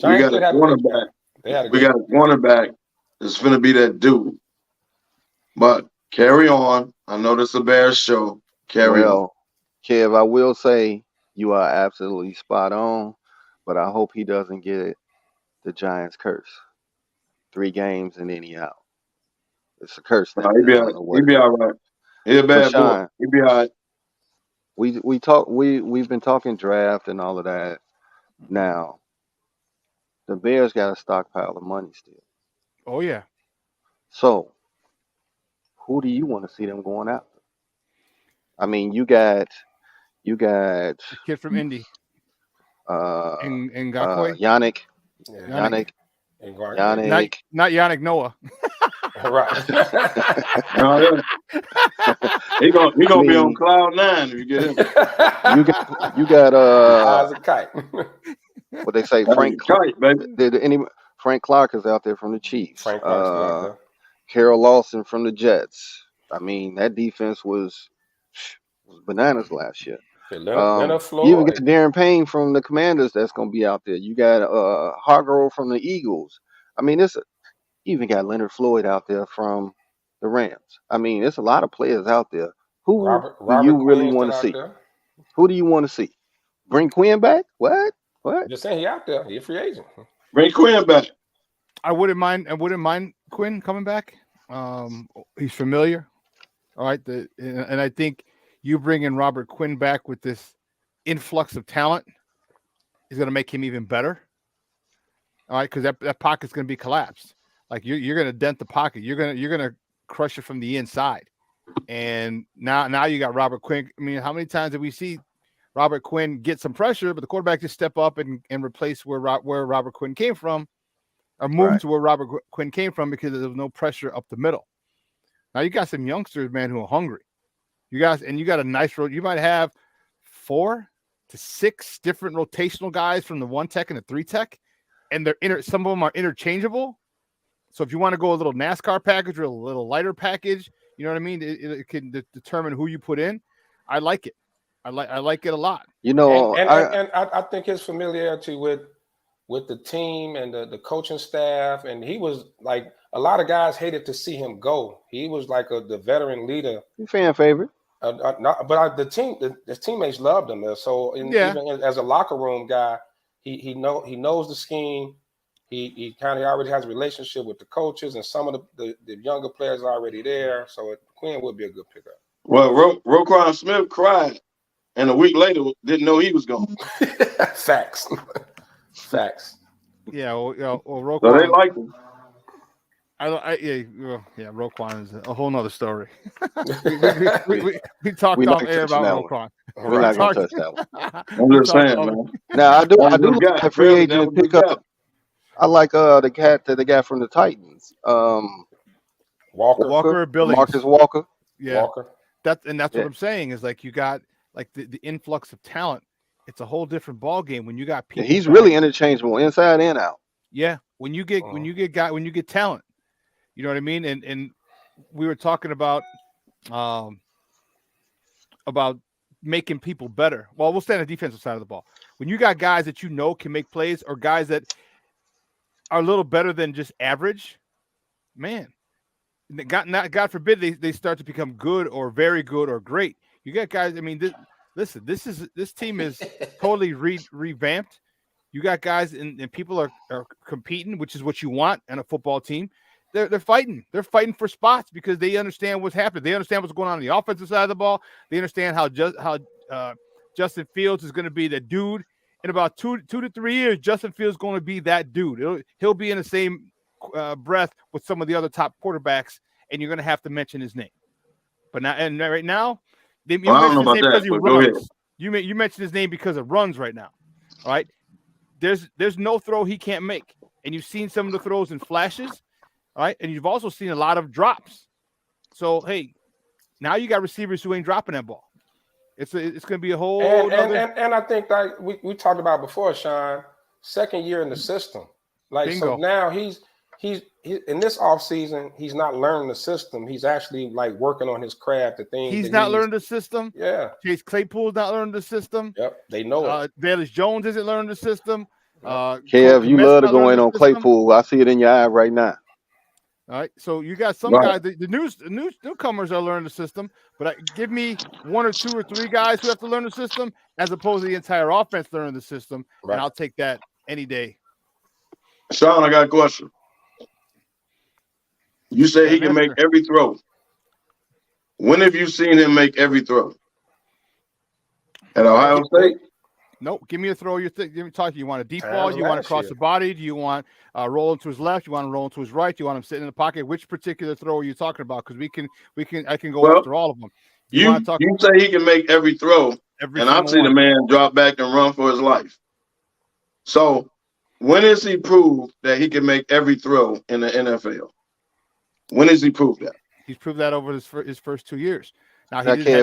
We got a cornerback. We got a cornerback that's going to be that dude. But carry on. I know this is a Bears show. Carry on. Kev, I will say you are absolutely spot on, but I hope he doesn't get the Giants curse. 3 games and then he out. It's a curse. He'll be all right. He's a bad boy. He'll be all right. We've been talking draft and all of that. Now, the Bears got a stockpile of money still. Oh yeah. So, who do you want to see them going after? I mean, you got the kid from Indy. Ngakoue. Yannick. Yannick. Not Yannick Noah. Right. He gonna be on cloud 9 if you get him. You got as a kite. What they say, Frank Clark is out there from the Chiefs. Frank Clark's Carol Lawson from the Jets. I mean, that defense was bananas last year. Leonard Floyd. You even get Darren Payne from the Commanders that's going to be out there. You got Hargrove from the Eagles. I mean, you even got Leonard Floyd out there from the Rams. I mean, there's a lot of players out there. Who do you really want to see? Who do you want to see? Bring Quinn back? What? Just saying, he out there. He's a free agent. Bring Quinn back. I wouldn't mind Quinn coming back. He's familiar. All right. And I think you bring in Robert Quinn back with this influx of talent is going to make him even better. All right, because that pocket's going to be collapsed. Like you're going to dent the pocket. You're going to crush it from the inside. And now you got Robert Quinn. I mean, how many times did we see Robert Quinn get some pressure, but the quarterback just step up and replace where Robert Quinn came from, or move to where Robert Quinn came from because there was no pressure up the middle. Now you got some youngsters, man, who are hungry. You got a nice road. You might have 4 to 6 different rotational guys from the 1 tech and the 3 tech, and some of them are interchangeable. So if you want to go a little NASCAR package or a little lighter package, you know what I mean? It can determine who you put in. I like it. I like it a lot. You know, and I think his familiarity with the team and the coaching staff, and he was like, a lot of guys hated to see him go. He was like the veteran leader. Fan favorite. But the teammates loved him. So even as a locker room guy, he knows the scheme. he kind of already has a relationship with the coaches, and some of the younger players are already there. So Quinn would be a good pickup. Well, Roquan Smith cried, and a week later didn't know he was gone. Facts. Yeah, well, Roquan. So they like him. Roquan is a whole nother story. we talked We're off not air about touching that Roquan. We're not going to touch that one. I'm just saying, man. Now, I do That was like the guy. that free Really, agent that was the pickup. guy. I like the cat that they got from the Titans. Walker Billings. Marcus Walker. Yeah. Walker. That's what I'm saying is like you got like the influx of talent. It's a whole different ball game when you got people. He's really interchangeable inside and out. Yeah, when you get talent, you know what I mean. And we were talking about making people better. Well, we'll stay on the defensive side of the ball. When you got guys that you know can make plays, or guys that are a little better than just average, man. God forbid they start to become good or very good or great. You got guys. I mean, this team is totally revamped. You got guys and people are competing, which is what you want in a football team. They're fighting. They're fighting for spots because they understand what's happening. They understand what's going on the offensive side of the ball. They understand how Justin Fields is going to be the dude in about 2 to 3 years. Justin Fields is going to be that dude. He'll be in the same breath with some of the other top quarterbacks, and you're going to have to mention his name. But now, and right now, you mentioned his name because he runs. You mentioned his name because of runs right now. All right, there's no throw he can't make, and you've seen some of the throws in flashes. All right, and you've also seen a lot of drops. So hey, now you got receivers who ain't dropping that ball. It's going to be a whole. And I think like we talked about before, Sean. Second year in the system, like Bingo. So now he's in this offseason, he's not learning the system. He's actually like working on his craft. The things he's not learning the system. Yeah, Chase Claypool's not learning the system. Yep, they know it. Velus Jones isn't learning the system. Kev, you love to go in on Claypool. I see it in your eye right now. All right, so you got some guys. The newcomers are learning the system, but give me 1 or 2 or 3 guys who have to learn the system, as opposed to the entire offense learning the system, and I'll take that any day. Sean, I got a question. You say he can make every throw. When have you seen him make every throw? At Ohio State? Nope. Give me a throw. Give me talk. You want a deep ball? You want to cross the body? Do you want roll into his left? You want to roll into his right? You want him sitting in the pocket? Which particular throw are you talking about? Because I can go after all of them. You say he can make every throw, and I've seen a man drop back and run for his life. So when is he proved that he can make every throw in the NFL? When has he proved that? He's proved that over his first 2 years. Now he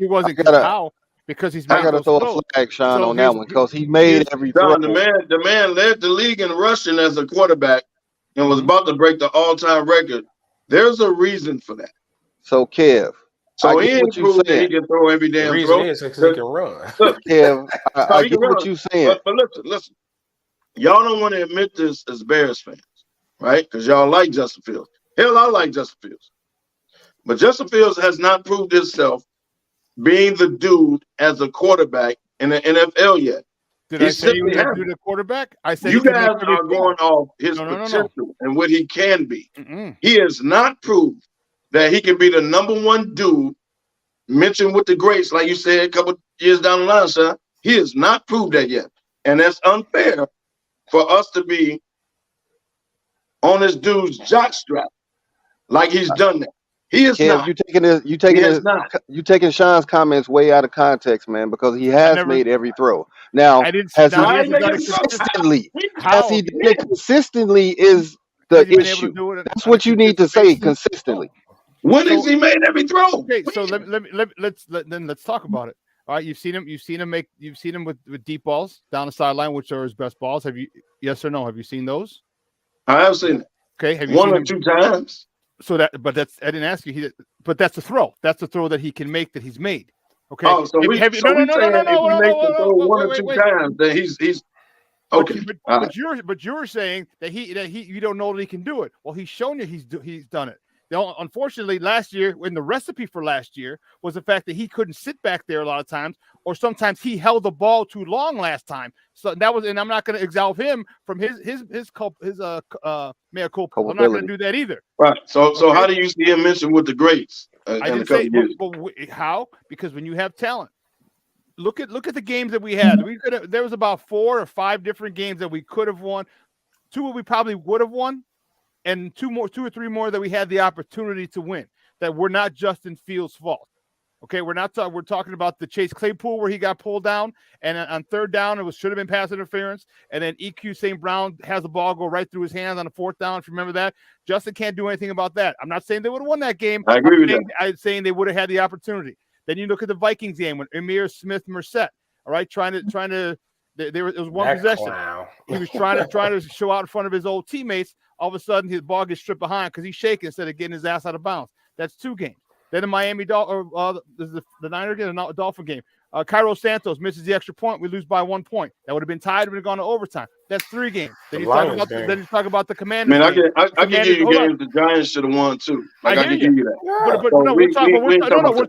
wasn't good how. Because he's. I got to throw a flag, Sean, on that one because he made every throw. The man led the league in rushing as a quarterback and was about to break the all-time record. There's a reason for that. So, Kev. So he ain't proved that he can throw every damn throw. The reason is because he can run. Look, Kev, I get what you're saying. But listen. Y'all don't want to admit this as Bears fans, right? Because y'all like Justin Fields. Hell, I like Justin Fields. But Justin Fields has not proved himself being the dude as a quarterback in the NFL yet. Did I say he was a dude at quarterback? I said you guys are going off his potential and what he can be. He has not proved that he can be the number one dude mentioned with the greats, like you said a couple years down the line, son. He has not proved that yet. And that's unfair for us to be on this dude's jockstrap like he's done that. He is not. You taking Sean's comments way out of context, man, because he has made every throw. Now, has he done it consistently is the issue. That's what you need to say consistently. When has he made every throw? Okay, so let's talk about it. All right, you've seen him with deep balls down the sideline, which are his best balls. Have you? Yes or no? Have you seen those? I have seen it. Okay, have you one seen or two times? So I didn't ask you. But that's a throw. That's a throw that he can make that he's made. Okay. Oh, so if he makes the throw one or two times, then he's okay. But you're saying that you don't know that he can do it. Well, he's shown you he's done it. Unfortunately, last year, when the recipe for last year was the fact that he couldn't sit back there a lot of times, or sometimes he held the ball too long last time. So that was, and I'm not going to absolve him from his mea culpa. I'm not going to do that either. Right. So how do you see him mentioned with the greats? I didn't say, but how? Because when you have talent, look at the games that we had. There was about 4 or 5 different games that we could have won. 2 we probably would have won. And 2 or 3 more that we had the opportunity to win that were not Justin Fields' fault. Okay, we're talking about the Chase Claypool where he got pulled down, and on 3rd down should have been pass interference, and then EQ St. Brown has the ball go right through his hands on the 4th down. If you remember that, Justin can't do anything about that. I'm not saying they would have won that game. I agree with that. I'm saying they would have had the opportunity. Then you look at the Vikings game when Emir Smith-Merced, all right, trying to. It was one that possession. Clown. He was trying to show out in front of his old teammates. All of a sudden, his ball gets stripped behind because he's shaking instead of getting his ass out of bounds. That's 2 games. Then the Miami the Niner game, the Dolphin game. Cairo Santos misses the extra point. We lose by 1 point. That would have been tied. Would have gone to overtime. That's 3 games. Then you talk about the Commanders. I mean, I can give you games the Giants should have won too. Like I can give you that. We're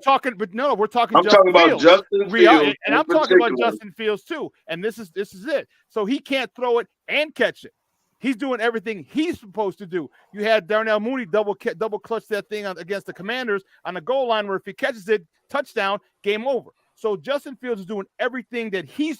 talking. I'm talking about Justin Fields, and I'm talking about Justin Fields too. And this is it. So he can't throw it and catch it. He's doing everything he's supposed to do. You had Darnell Mooney double clutch that thing against the Commanders on the goal line where if he catches it, touchdown, game over. So Justin Fields is doing everything that he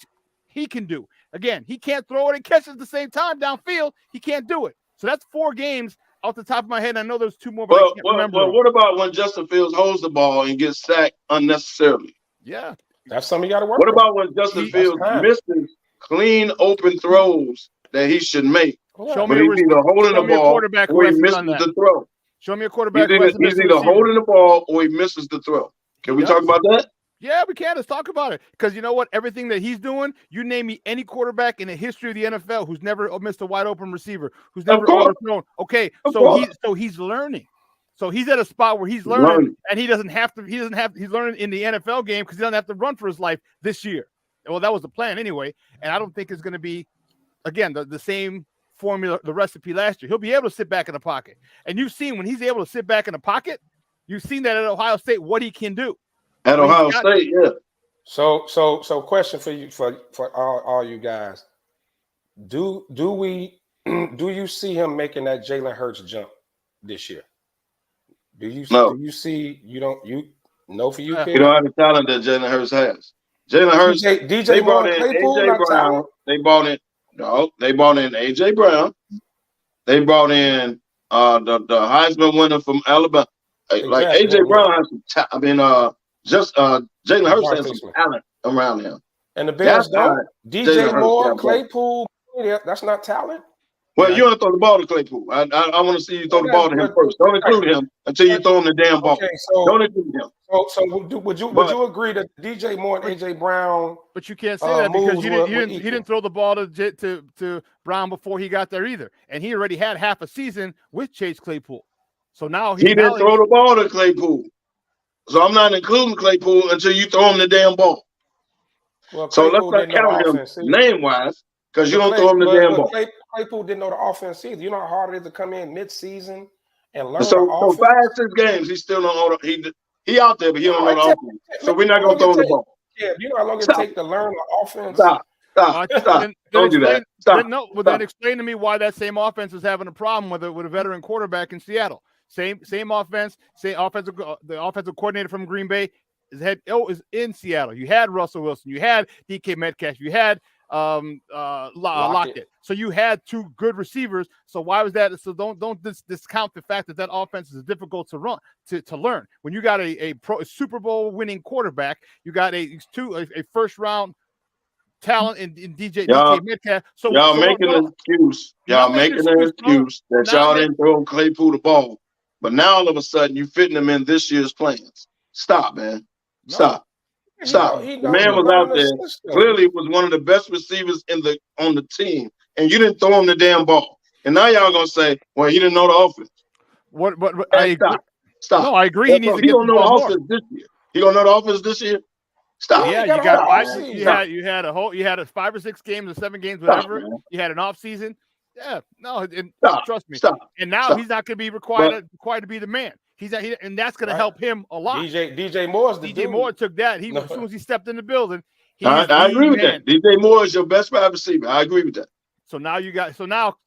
can do. Again, he can't throw it and catch it at the same time downfield. He can't do it. So that's 4 games off the top of my head. I know there's 2 more, but I can't remember. Well, what about when Justin Fields holds the ball and gets sacked unnecessarily? Yeah. That's something you got to work What on. about when Justin Fields misses clean open throws that he should make? Show me he's either holding the ball or he misses the throw. Show me a quarterback. He's either holding the ball or he misses the throw. Can we talk about that? Yeah, we can. Let's talk about it. Because you know what? Everything that he's doing, you name me any quarterback in the history of the NFL who's never missed a wide open receiver, who's never overthrown. Okay, so he's learning. So he's at a spot where he's learning, and he's learning in the NFL game because he doesn't have to run for his life this year. Well, that was the plan anyway, and I don't think it's going to be, again, the same formula, the recipe last year. He'll be able to sit back in the pocket. And you've seen when he's able to sit back in the pocket, you've seen that at Ohio State, what he can do. At Ohio State, yeah. So question for you, for all you guys. Do you see him making that Jalen Hurts jump this year? Do you see you don't for you, kid? You don't have the talent that Jalen Hurts has. Jalen Hurts, they brought in AJ Brown. They brought in AJ Brown. They brought in the Heisman winner from Alabama. Like AJ Brown has some Jalen Hurts has some talent around him. And the Bears don't. DJ Moore, Claypool, that's not talent. Well, you don't throw the ball to Claypool. I want to see you throw the ball to him first. Don't include him until you throw him the damn ball. Okay, don't include him. So would you agree that DJ Moore and AJ Brown? But you can't say that because he didn't throw the ball to Brown before he got there either, and he already had half a season with Chase Claypool. So now he didn't throw the ball to Claypool. So I'm not including Claypool until you throw him the damn ball. Well, so let's not count him name wise because you don't throw him the damn ball. Claypool didn't know the offense either. You know how hard it is to come in mid-season and learn so the offense? So 5-6 games, he still don't know. He out there, but he don't know the offense. So we're not going to throw the ball. Yeah, you know how long it takes to learn the offense? Stop. Don't do that. Stop. Then explain to me why that same offense is having a problem with a veteran quarterback in Seattle. Same offense, the offensive coordinator from Green Bay is in Seattle. You had Russell Wilson, you had DK Metcalf, you had Lockett. So you had 2 good receivers. So why was that? So don't discount the fact that offense is difficult to run to learn. When you got a Super Bowl winning quarterback, you got a first round talent in DK Metcalf. So y'all making an excuse. Y'all making an excuse that y'all didn't throw Claypool the ball. But now all of a sudden you fitting them in this year's plans. Stop, man. Stop. The man was out there. Clearly was one of the best receivers on the team, and you didn't throw him the damn ball. And now y'all gonna say, "Well, he didn't know the offense." I agree. Stop. No, I agree. He needs to get the ball more. This year. He gonna know the offense this year. Stop. Yeah, you had a 5 or 6 games or 7 games, whatever. You had an off season. Yeah, no, and Stop. trust me. Stop. And now Stop. he's not going to be required to be the man. He's not, and that's going to help him a lot. DJ Moore's the DJ dude. Moore took that. As soon as he stepped in the building, I agree with that. DJ Moore is your best wide receiver. I agree with that. So now you got. So now,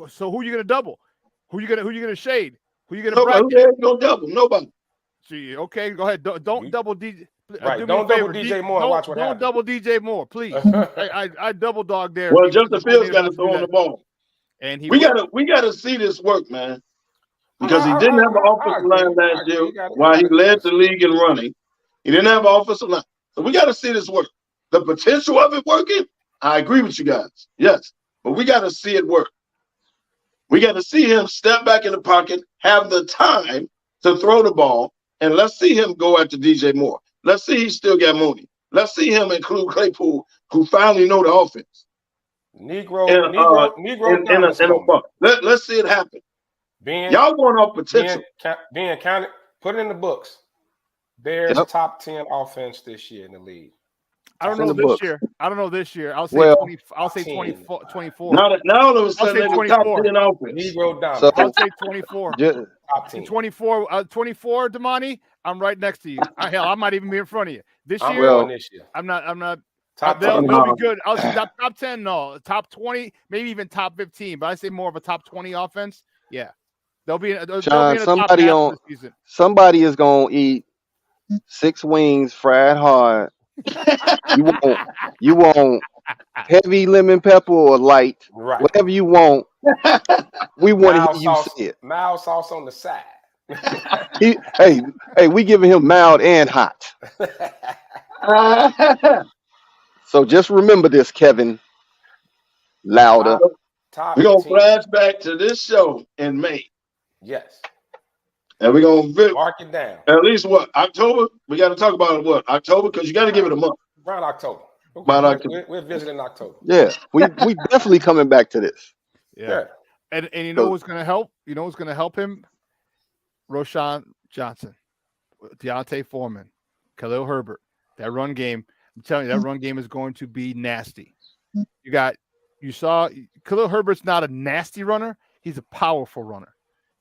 so who you going to double? Who you going to shade? Who you going to bracket? Who ain't gonna double? Nobody. See, okay, go ahead. Don't double DJ. Right. Do Don't double DJ Moore. And watch what happens. Don't double DJ Moore, please. I double dog there. Well, Justin Fields got to throw on the ball, and we gotta see this work, man, because he didn't have an offensive line last year while he led the league in running. He didn't have an offensive line, so we got to see this work. The potential of it working, I agree with you guys. Yes, but we got to see it work. We got to see him step back in the pocket, have the time to throw the ball, and let's see him go after DJ Moore. Let's see he still got Mooney. Let's see him include Claypool, who finally know the offense. Negro. Let's see it happen. Y'all going off potential. Being counted, put it in the books. Bears top 10 offense this year in the league. I don't know this year. I'll say 24. Now all of a sudden they're top 10 offense. Negro down. So I'll say 24. Top 10. 24, Damani, I'm right next to you. Hell, I might even be in front of you. This year, I'm not. Top 10. They'll be good. I'll say top 10, no. Top 20, maybe even top 15. But I say more of a top 20 offense. Yeah. They'll be in a top half of the season. Somebody is going to eat 6 wings fried hard. You want heavy lemon pepper or light, right? Whatever you want. We want to hear you say it. Mild sauce on the side. Hey, we giving him mild and hot. So just remember this, Kevin. Louder. We're gonna flash back to this show in May. Yes. And we're gonna mark it down. At least what? October? We got to talk about what? October? Because you got to give it a month. Around October. We're visiting October. Yeah, we definitely coming back to this. Yeah. And you know what's gonna help? You know what's gonna help him? Roschon Johnson, Deontay Foreman, Khalil Herbert. That run game, I'm telling you, that run game is going to be nasty. You saw Khalil Herbert's not a nasty runner, he's a powerful runner.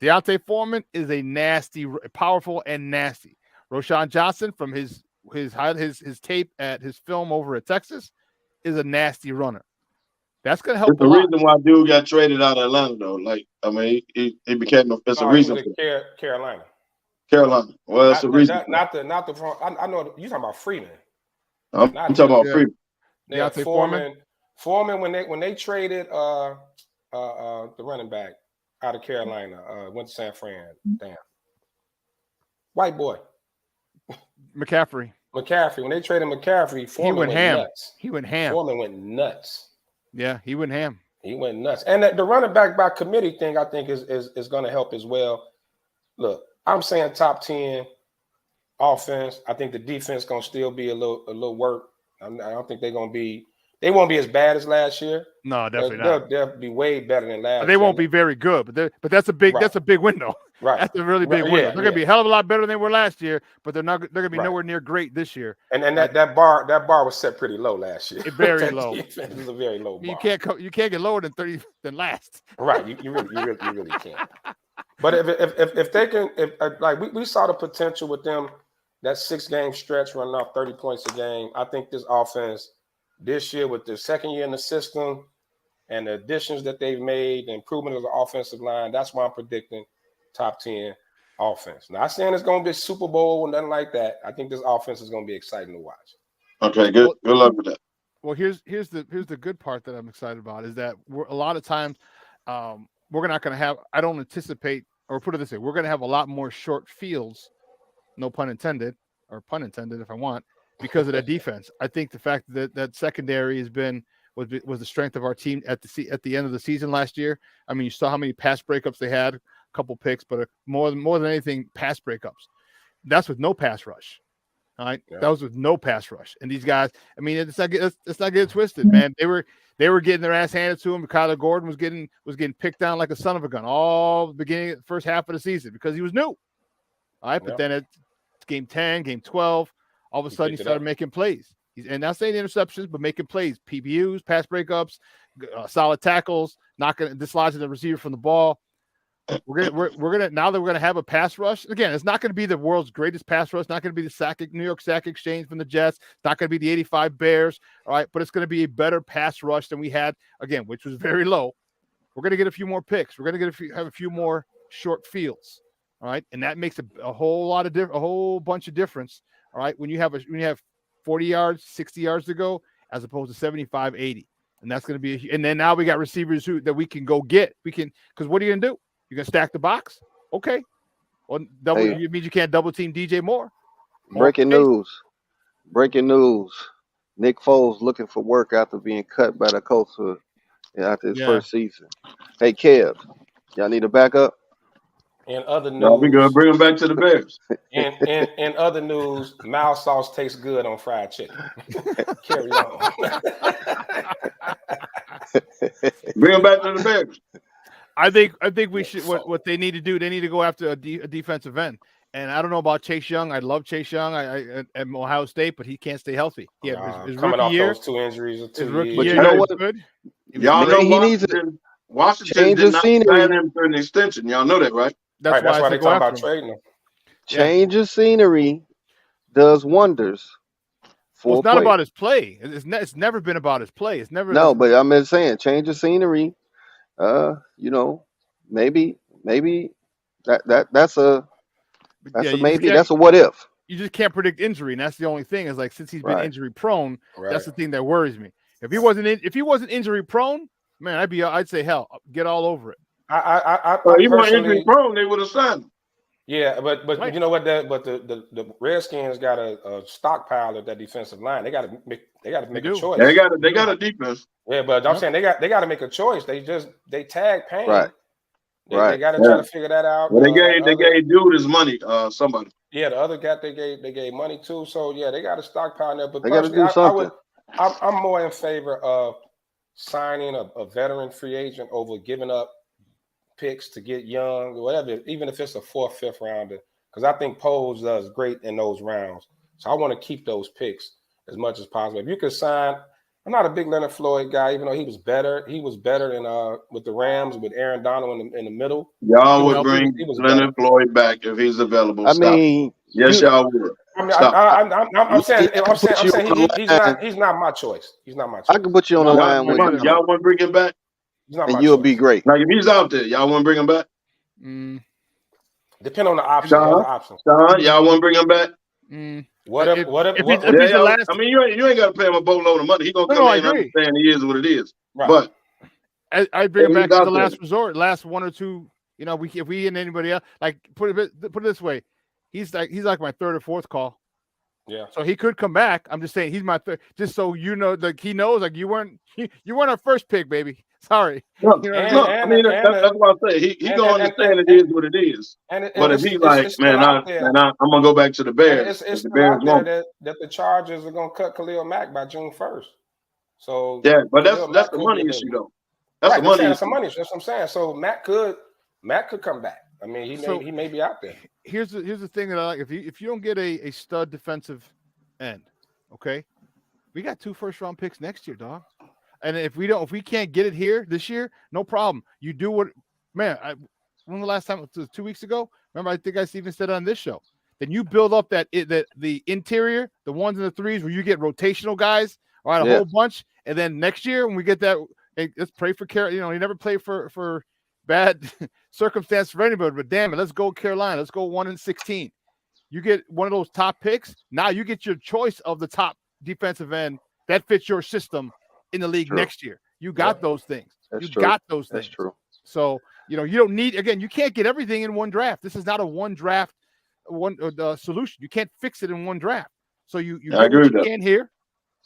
Deontay Foreman is a nasty, powerful and nasty. Roschon Johnson, from his tape at his film over at Texas, is a nasty runner. That's gonna help. It's the reason why dude got traded out of Atlanta, though. Like, I mean, he became a reason. Carolina. Well, it's a reason. Not the. I know you're talking about Freeman. I'm talking about Freeman. Yeah, Foreman when they traded the running back out of Carolina, went to San Fran. Damn. White boy. McCaffrey. When they traded McCaffrey, Foreman went nuts. He went ham. Foreman went nuts. Yeah, he went ham. He went nuts. And the running back by committee thing, I think, is going to help as well. Look, I'm saying top 10 offense. I think the defense going to still be a little work. I don't think they won't be as bad as last year. No, definitely not. They'll be way better than last year. They won't be very good, but that's a big window. Right. That's a really big window. They're going to be a hell of a lot better than they were last year, but they're going to be nowhere near great this year. And that bar was set pretty low last year. Very low. It was a very low bar. You can't get lower than 30 than last. Right. You really can't. But if they can, like we saw the potential with them, that 6-game stretch running off 30 points a game. I think this offense this year, with the second year in the system and the additions that they've made, the improvement of the offensive line, that's why I'm predicting top 10 offense. Now, I'm saying it's going to be a Super Bowl and nothing like that. I think this offense is going to be exciting to watch. Okay, good luck with that. Well, here's the good part that I'm excited about is that a lot of times we're not going to have. I don't anticipate, or put it this way, we're going to have a lot more short fields, no pun intended, or pun intended if I want, because of that defense. I think the fact that secondary was the strength of our team at the end of the season last year. I mean, you saw how many pass breakups they had, a couple picks, but more than anything, pass breakups. That's with no pass rush. All right, that was with no pass rush. And these guys, I mean, it's not getting twisted, man. They were getting their ass handed to them. Kyler Gordon was getting picked down like a son of a gun all the beginning, first half of the season because he was new. All right, but then at game 10, game 12, all of a sudden he started making plays. He's and not saying interceptions, but making plays, PBUs, pass breakups, solid tackles, not going to dislodge the receiver from the ball. We're gonna now that we're gonna have a pass rush again. It's not going to be the world's greatest pass rush. Not going to be the New York Sack Exchange from the Jets. Not going to be the '85 Bears. All right, but it's going to be a better pass rush than we had again, which was very low. We're going to get a few more picks. We're going to have a few more short fields. All right, and that makes a whole bunch of difference. All right, when you have 40 yards, 60 yards to go, as opposed to 75, 80, and that's going to be. And then now we got receivers that we can go get. We can because what are you going to do? You're gonna stack the box, okay? Well, it means you can't double team DJ Moore. Breaking news! Nick Foles looking for work after being cut by the Colts after his first season. Hey, Kev, y'all need a backup? In other news, no, we gonna bring him back to the Bears. In other news, mild sauce tastes good on fried chicken. Carry on. Bring him back to the Bears. I think we should. What they need to do, they need to go after a defensive end. And I don't know about Chase Young. I love Chase Young at Ohio State, but he can't stay healthy. Yeah, his coming rookie off year, those 2 injuries or 2 rookie years. year, you know what? good. Y'all know he needs to Washington did not sign him for an extension. Y'all know that, right? That's why they're talking about trading him. Change of scenery does wonders. Well, it's not about his play. It's never been about his play. It's never. No, but I'm just saying, change of scenery. Maybe that's a maybe. That's a what if. You just can't predict injury, and that's the only thing. Is like since he's been injury prone, that's the thing that worries me. If he wasn't injury prone, man, I'd say hell, get all over it. He wasn't injury prone, they would have signed him. Yeah, but you know what? The Redskins got a stockpile of that defensive line. They got to make a choice. They got a defense. Yeah, but I'm saying they got to make a choice. They tag Payne. Right. They got to try to figure that out. Well, they gave dude his money. Somebody. Yeah, the other guy they gave money to. So yeah, they got a stockpile there. But they got to do something. I'm more in favor of signing a veteran free agent over giving up picks to get Young or whatever, even if it's a 4th, 5th rounder, because I think Poles does great in those rounds. So I want to keep those picks as much as possible. If you could sign, I'm not a big Leonard Floyd guy, even though he was better. He was better than with the Rams with Aaron Donald in the middle. Y'all would bring Leonard Floyd back if he's available. Yes, y'all would. I'm saying he's not my choice. He's not my choice. I can put you on the line with him. Y'all want to bring him back? And you'll be great. Like if he's out there, y'all want to bring him back? Depend on the options. Sean, y'all want to bring him back? What if he's the last? I mean, you ain't got to pay him a boatload of money. He's gonna come in and understand he is what it is. Right. But I bring him back to the last resort, last 1 or 2. You know, if we and anybody else, like put it this way, he's like my 3rd or 4th call. Yeah. So he could come back. I'm just saying he's my 3rd. Just so you know, like he knows, like you weren't our first pick, baby. Sorry. That's what I say. He gonna understand it is what it is. But if he's like, man, I'm gonna go back to the Bears. It's the Bears that the Chargers are gonna cut Khalil Mack by June 1st. So yeah, but that's the money issue though. That's the money. That's the money. That's what I'm saying. So Matt could come back. I mean, he may be out there. Here's the thing that I like. If you don't get a stud defensive end, okay, we got 2 first-round picks next year, dog. And if we can't get it here this year, no problem. You do what, man. When the last time it was 2 weeks ago? Remember, I think I even said it on this show. Then you build up the interior, the 1s and the 3s, where you get rotational guys, all right, a whole bunch, and then next year when we get that, hey, let's pray for Carolina. You know, you never play for bad circumstance for anybody, but damn it, let's go Carolina. Let's go 1-16. You get one of those top picks. Now you get your choice of the top defensive end that fits your system in the league next year. You got those things. Got those things. That's true. So, you know, you don't need, again, you can't get everything in one draft. This is not a one draft, solution. You can't fix it in one draft. So you get what you can here.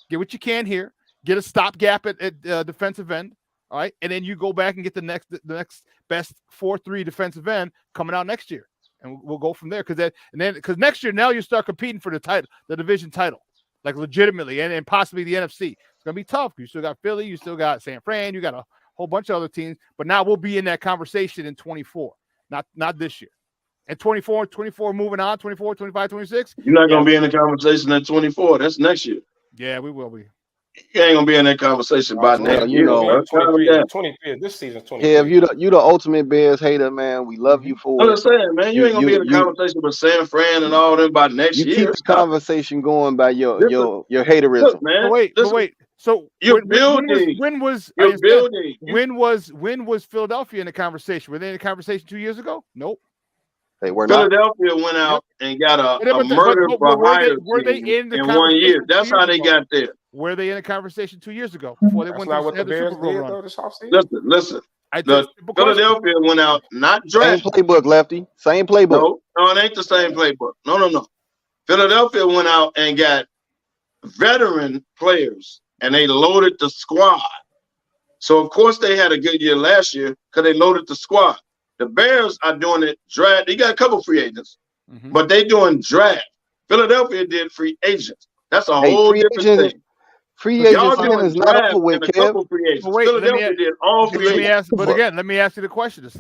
Get what you can here. Get a stopgap at defensive end. All right. And then you go back and get the next best 4-3 defensive end coming out next year. And we'll go from there. Because next year, now you start competing for the division title. Like legitimately, and possibly the NFC. It's going to be tough. You still got Philly. You still got San Fran. You got a whole bunch of other teams. But now we'll be in that conversation in 24. Not this year. And 24 moving on, 24, 25, 26. You're not going to be in the conversation at 24. That's next year. Yeah, we will be. You ain't gonna be in that conversation by next year. Bro. 23. This season's 23. Kev, you the ultimate Bears hater, man. We love you for I'm it. just saying, man, you ain't gonna be in a conversation with San Fran and all them by next you year. keep the conversation going by your haterism. Look, man. But wait. So you're when building. was Philadelphia in the conversation? Were they in the conversation 2 years ago? Nope. They were not. Philadelphia went out and got a murder for hire were they in the in 1 year. That's how they got there. Were they in a conversation 2 years ago before they went to the Super Bowl run? This offseason? Listen. Philadelphia went out not drafted. Same playbook, Lefty. Same playbook. No, it ain't the same playbook. No. Philadelphia went out and got veteran players, and they loaded the squad. So, of course, they had a good year last year because they loaded the squad. The Bears are doing it draft. They got a couple free agents, but they doing draft. Philadelphia did free agents. That's a whole different thing. Free agents is not over with, Kev. Philadelphia did all free agents. But again, let me ask you the question. The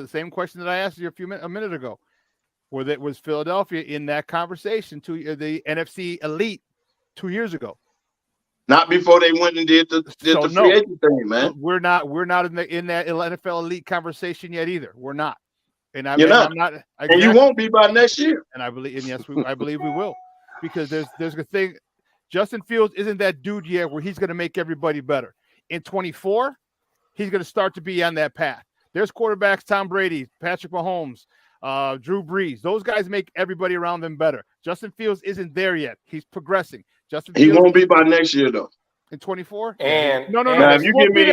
same question that I asked you a minute ago. Was Philadelphia in that conversation to the NFC elite 2 years ago? Not before they went and did the free agent thing, man. We're not in that NFL elite conversation yet either. We're not. And you're not. I'm not. And you won't be by next year. And I believe, and yes, I believe we will, because there's a thing. Justin Fields isn't that dude yet where he's going to make everybody better. In 24, he's going to start to be on that path. There's quarterbacks: Tom Brady, Patrick Mahomes, Drew Brees. Those guys make everybody around them better. Justin Fields isn't there yet. He's progressing. He won't be by next year though. In 24? And no. Now, if you give me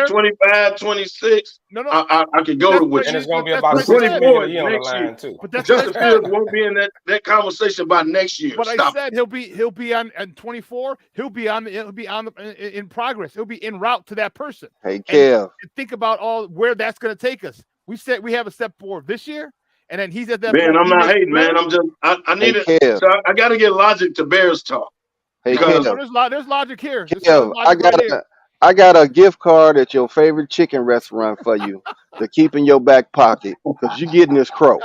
25, 26, I could go with and you. it's going to be about 24 year on the line too. But Justin Fields won't be in that conversation by next year. But I said he'll be on 24. He'll be in progress. He'll be en route to that person. Hey, Kev. And think about where that's going to take us. We said we have a step forward this year, and then he's at that. Man, I'm not hating, man. I'm just I need it. So I got to get logic to Bears talk. Hey, Kev, there's logic here. Kev, I got a gift card at your favorite chicken restaurant for you to keep in your back pocket because you're getting this crow.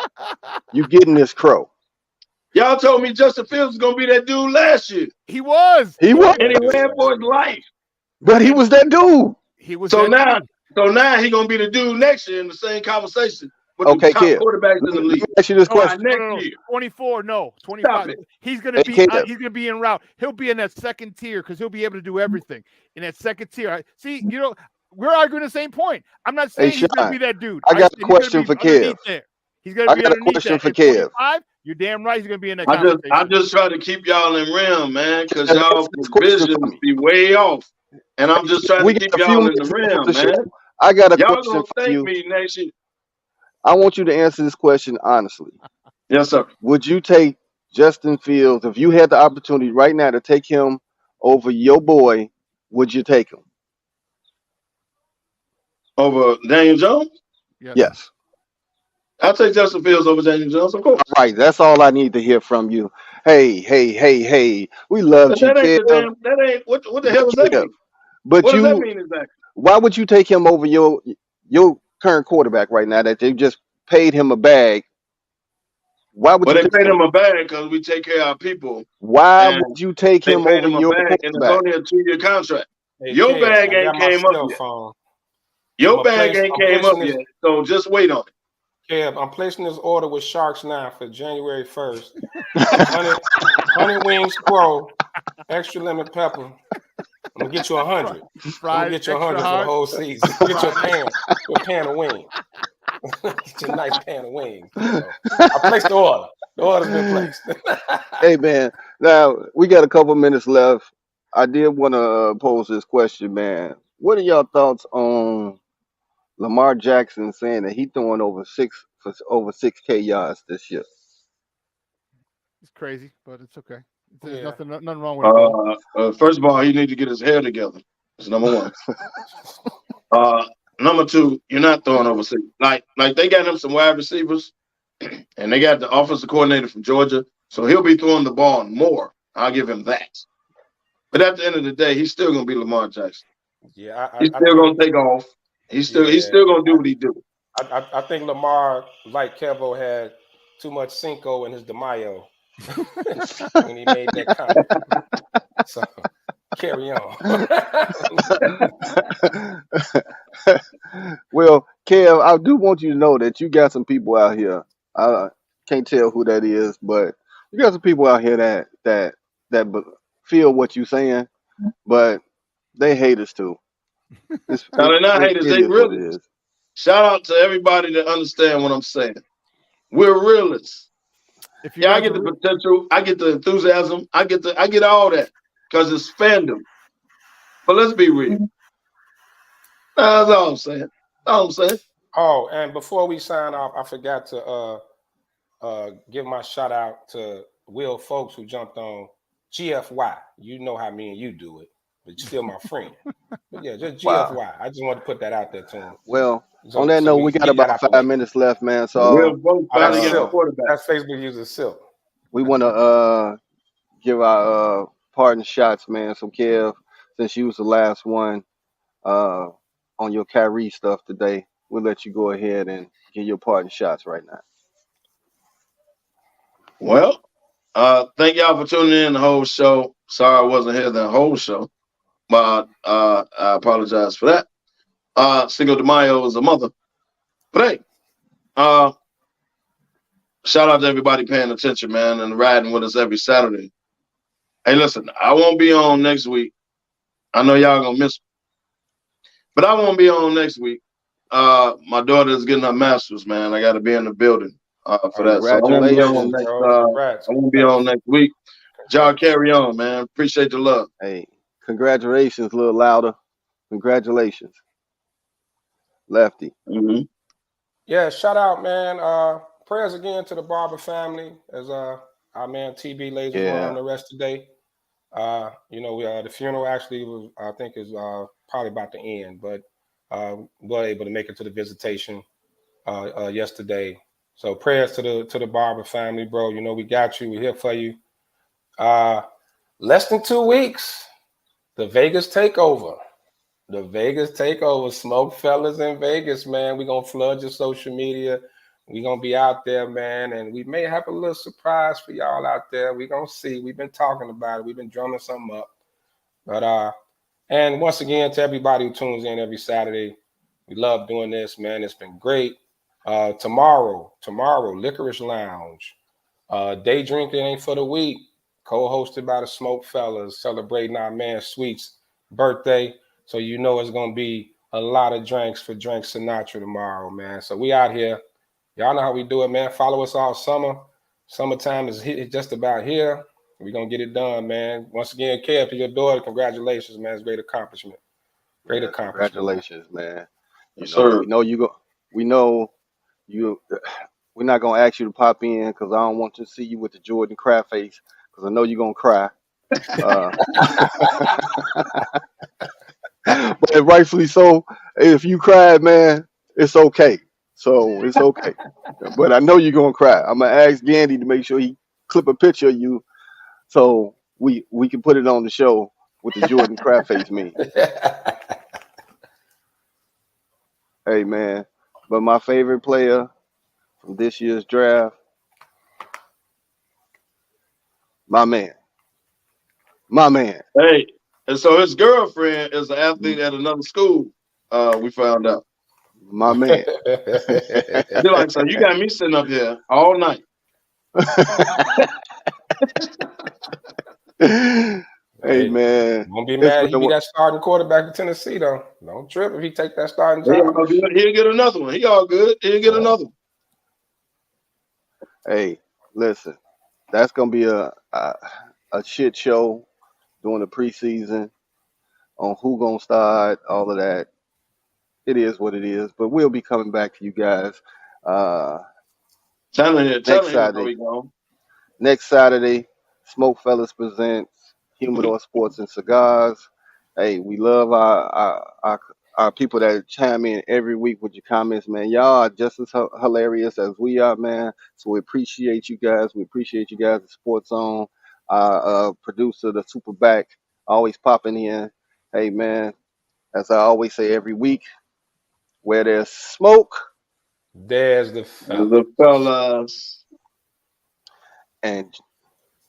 Y'all told me Justin Fields was gonna be that dude last year. He was, and he ran for his life. But he was that dude. So now he gonna be the dude next year in the same conversation. Okay, Kev. Quarterbacks in the league. Let me ask you this question. Next year. 24, no, 25. He's gonna be en route. He'll be in that second tier because he'll be able to do everything in that second tier. See, we're arguing the same point. I'm not saying he's gonna be that dude. I got a question for Kev. He's gonna be underneath that. For Kev. You're damn right. He's gonna be in that conversation. I just try to keep y'all in rim, man, because y'all vision be way off, and I'm just trying to keep y'all in the rim, man. I got a y'all question gonna for you. Me next year. I want you to answer this question honestly. Yes, sir. Would you take Justin Fields if you had the opportunity right now to take him over your boy? Would you take him over Daniel Jones? Yes. I'll take Justin Fields over Daniel Jones, of course. All right, that's all I need to hear from you. Hey, we love you, Kev. That ain't what the hell does that mean? But what does that mean exactly? Why would you take him over your current quarterback right now that they just paid him a bag? Why would they paid him a bag because we take care of our people. Why would you take him over your bag, and it's only a 2-year contract? Hey, your bag ain't came up yet. Your bag ain't came up yet, so just wait on it. Kev, I'm placing this order with Sharks now for January 1st. 100 wings crow, extra lemon pepper. I'm gonna get you 100. I'm gonna get you 100 for the whole season. Get you a pan of wings. Get you a nice pan of wings. I placed the order. The order's been placed. Hey man, now we got a couple minutes left. I did want to pose this question, man. What are y'all thoughts on Lamar Jackson saying that he's throwing over 6K yards this year? It's crazy, but it's okay. There's nothing wrong with it. First of all, he needs to get his hair together. That's number one. Number two, you're not throwing over 6. Like they got him some wide receivers, and they got the offensive coordinator from Georgia, so he'll be throwing the ball more. I'll give him that. But at the end of the day, he's still gonna be Lamar Jackson. Yeah, he's still gonna take off. He's still gonna do what he do. I think Lamar, like Kevo, had too much Cinco in his DeMayo when he made that comment. So carry on. Well, Kev, I do want you to know that you got some people out here. I can't tell who that is, but you got some people out here that feel what you're saying, but they hate us too. Now they're not haters, It they is what it realists. is. Shout out to everybody that understand what I'm saying. We're realists. If you Yeah, I guys get are the potential, I get the enthusiasm, I get all that because it's fandom. But let's be real. That's all I'm saying. All I'm saying. Oh, and before we sign off, I forgot to give my shout out to Will Folks who jumped on GFY. You know how me and you do it, but you're still my friend. But yeah, just GFY. Wow. I just wanted to put that out there to him. Well, So, on that note, we can got get that about out the 5 way. minutes left, man. So We'll both Oh, that's finally get a Silk. quarterback. That's Facebook user Silk. we want to give our parting shots, man. So Kev, since you was the last one on your Kyrie stuff today, we'll let you go ahead and give your parting shots right now. Well, thank y'all for tuning in the whole show. Sorry I wasn't here the whole show, but I apologize for that. Cinco de Mayo is a mother. But hey, shout out to everybody paying attention, man, and riding with us every Saturday. Hey, listen, I won't be on next week. I know y'all gonna miss me, but I won't be on next week. My daughter is getting her master's, man. I got to be in the building for that. So I won't be on next. I won't be on next week. Y'all carry on, man. Appreciate the love. Hey, congratulations, a little louder. Congratulations, Lefty. Mm-hmm. Yeah, shout out, man. Prayers again to the Barber family as our man TB lays his on the rest today. The funeral actually was, I think, is probably about to end, but we're able to make it to the visitation yesterday. So prayers to the Barber family, bro. You know we got you. We're here for you. Less than 2 weeks, the Vegas takeover. The Vegas takeover, SmokeFellas in Vegas, man. We're gonna flood your social media. We're gonna be out there, man, and we may have a little surprise for y'all out there. We're gonna see. We've been talking about it. We've been drumming something up. But and once again, to everybody who tunes in every Saturday, we love doing this, man. It's been great. Tomorrow, Licorice Lounge. Day drinking ain't for the week. Co-hosted by the SmokeFellas, celebrating our man Sweet's birthday. So you know it's gonna be a lot of drinks for Drink Sinatra tomorrow, man. So we out here. Y'all know how we do it, man. Follow us all summer. Summertime is just about here. We're gonna get it done, man. Once again, Kev, to your daughter, congratulations, man. It's a great accomplishment. Great accomplishment. Congratulations, man. Sir. We know you. We're not gonna ask you to pop in because I don't want to see you with the Jordan cry face because I know you're gonna cry. But rightfully so. If you cried, man, it's okay. So it's okay. But I know you're gonna cry. I'm gonna ask Gandy to make sure he clip a picture of you so we can put it on the show with the Jordan cry face meme. Hey, man. But my favorite player from this year's draft, my man. Hey, and so his girlfriend is an athlete at another school. We found out. My man. They're like, so you got me sitting up here all night. Hey, man. Don't be mad. He be that starting quarterback in Tennessee, though. Don't trip if he take that starting job. He'll get another one. He all good. He'll get another one. Hey, listen. That's gonna be a shit show during the preseason on who gonna start, all of that. It is what it is. But we'll be coming back to you guys next Saturday. SmokeFellas presents Humidor Sports and Cigars. Hey, we love our people that chime in every week with your comments, man. Y'all are just as hilarious as we are, man. So we appreciate you guys. We appreciate you guys. The Sports Zone, producer, the Superback, always popping in. Hey, man, as I always say every week, where there's smoke, there's the fellas. And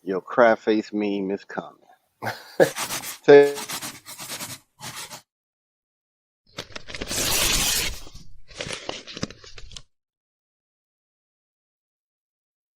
your cry face meme is coming. Take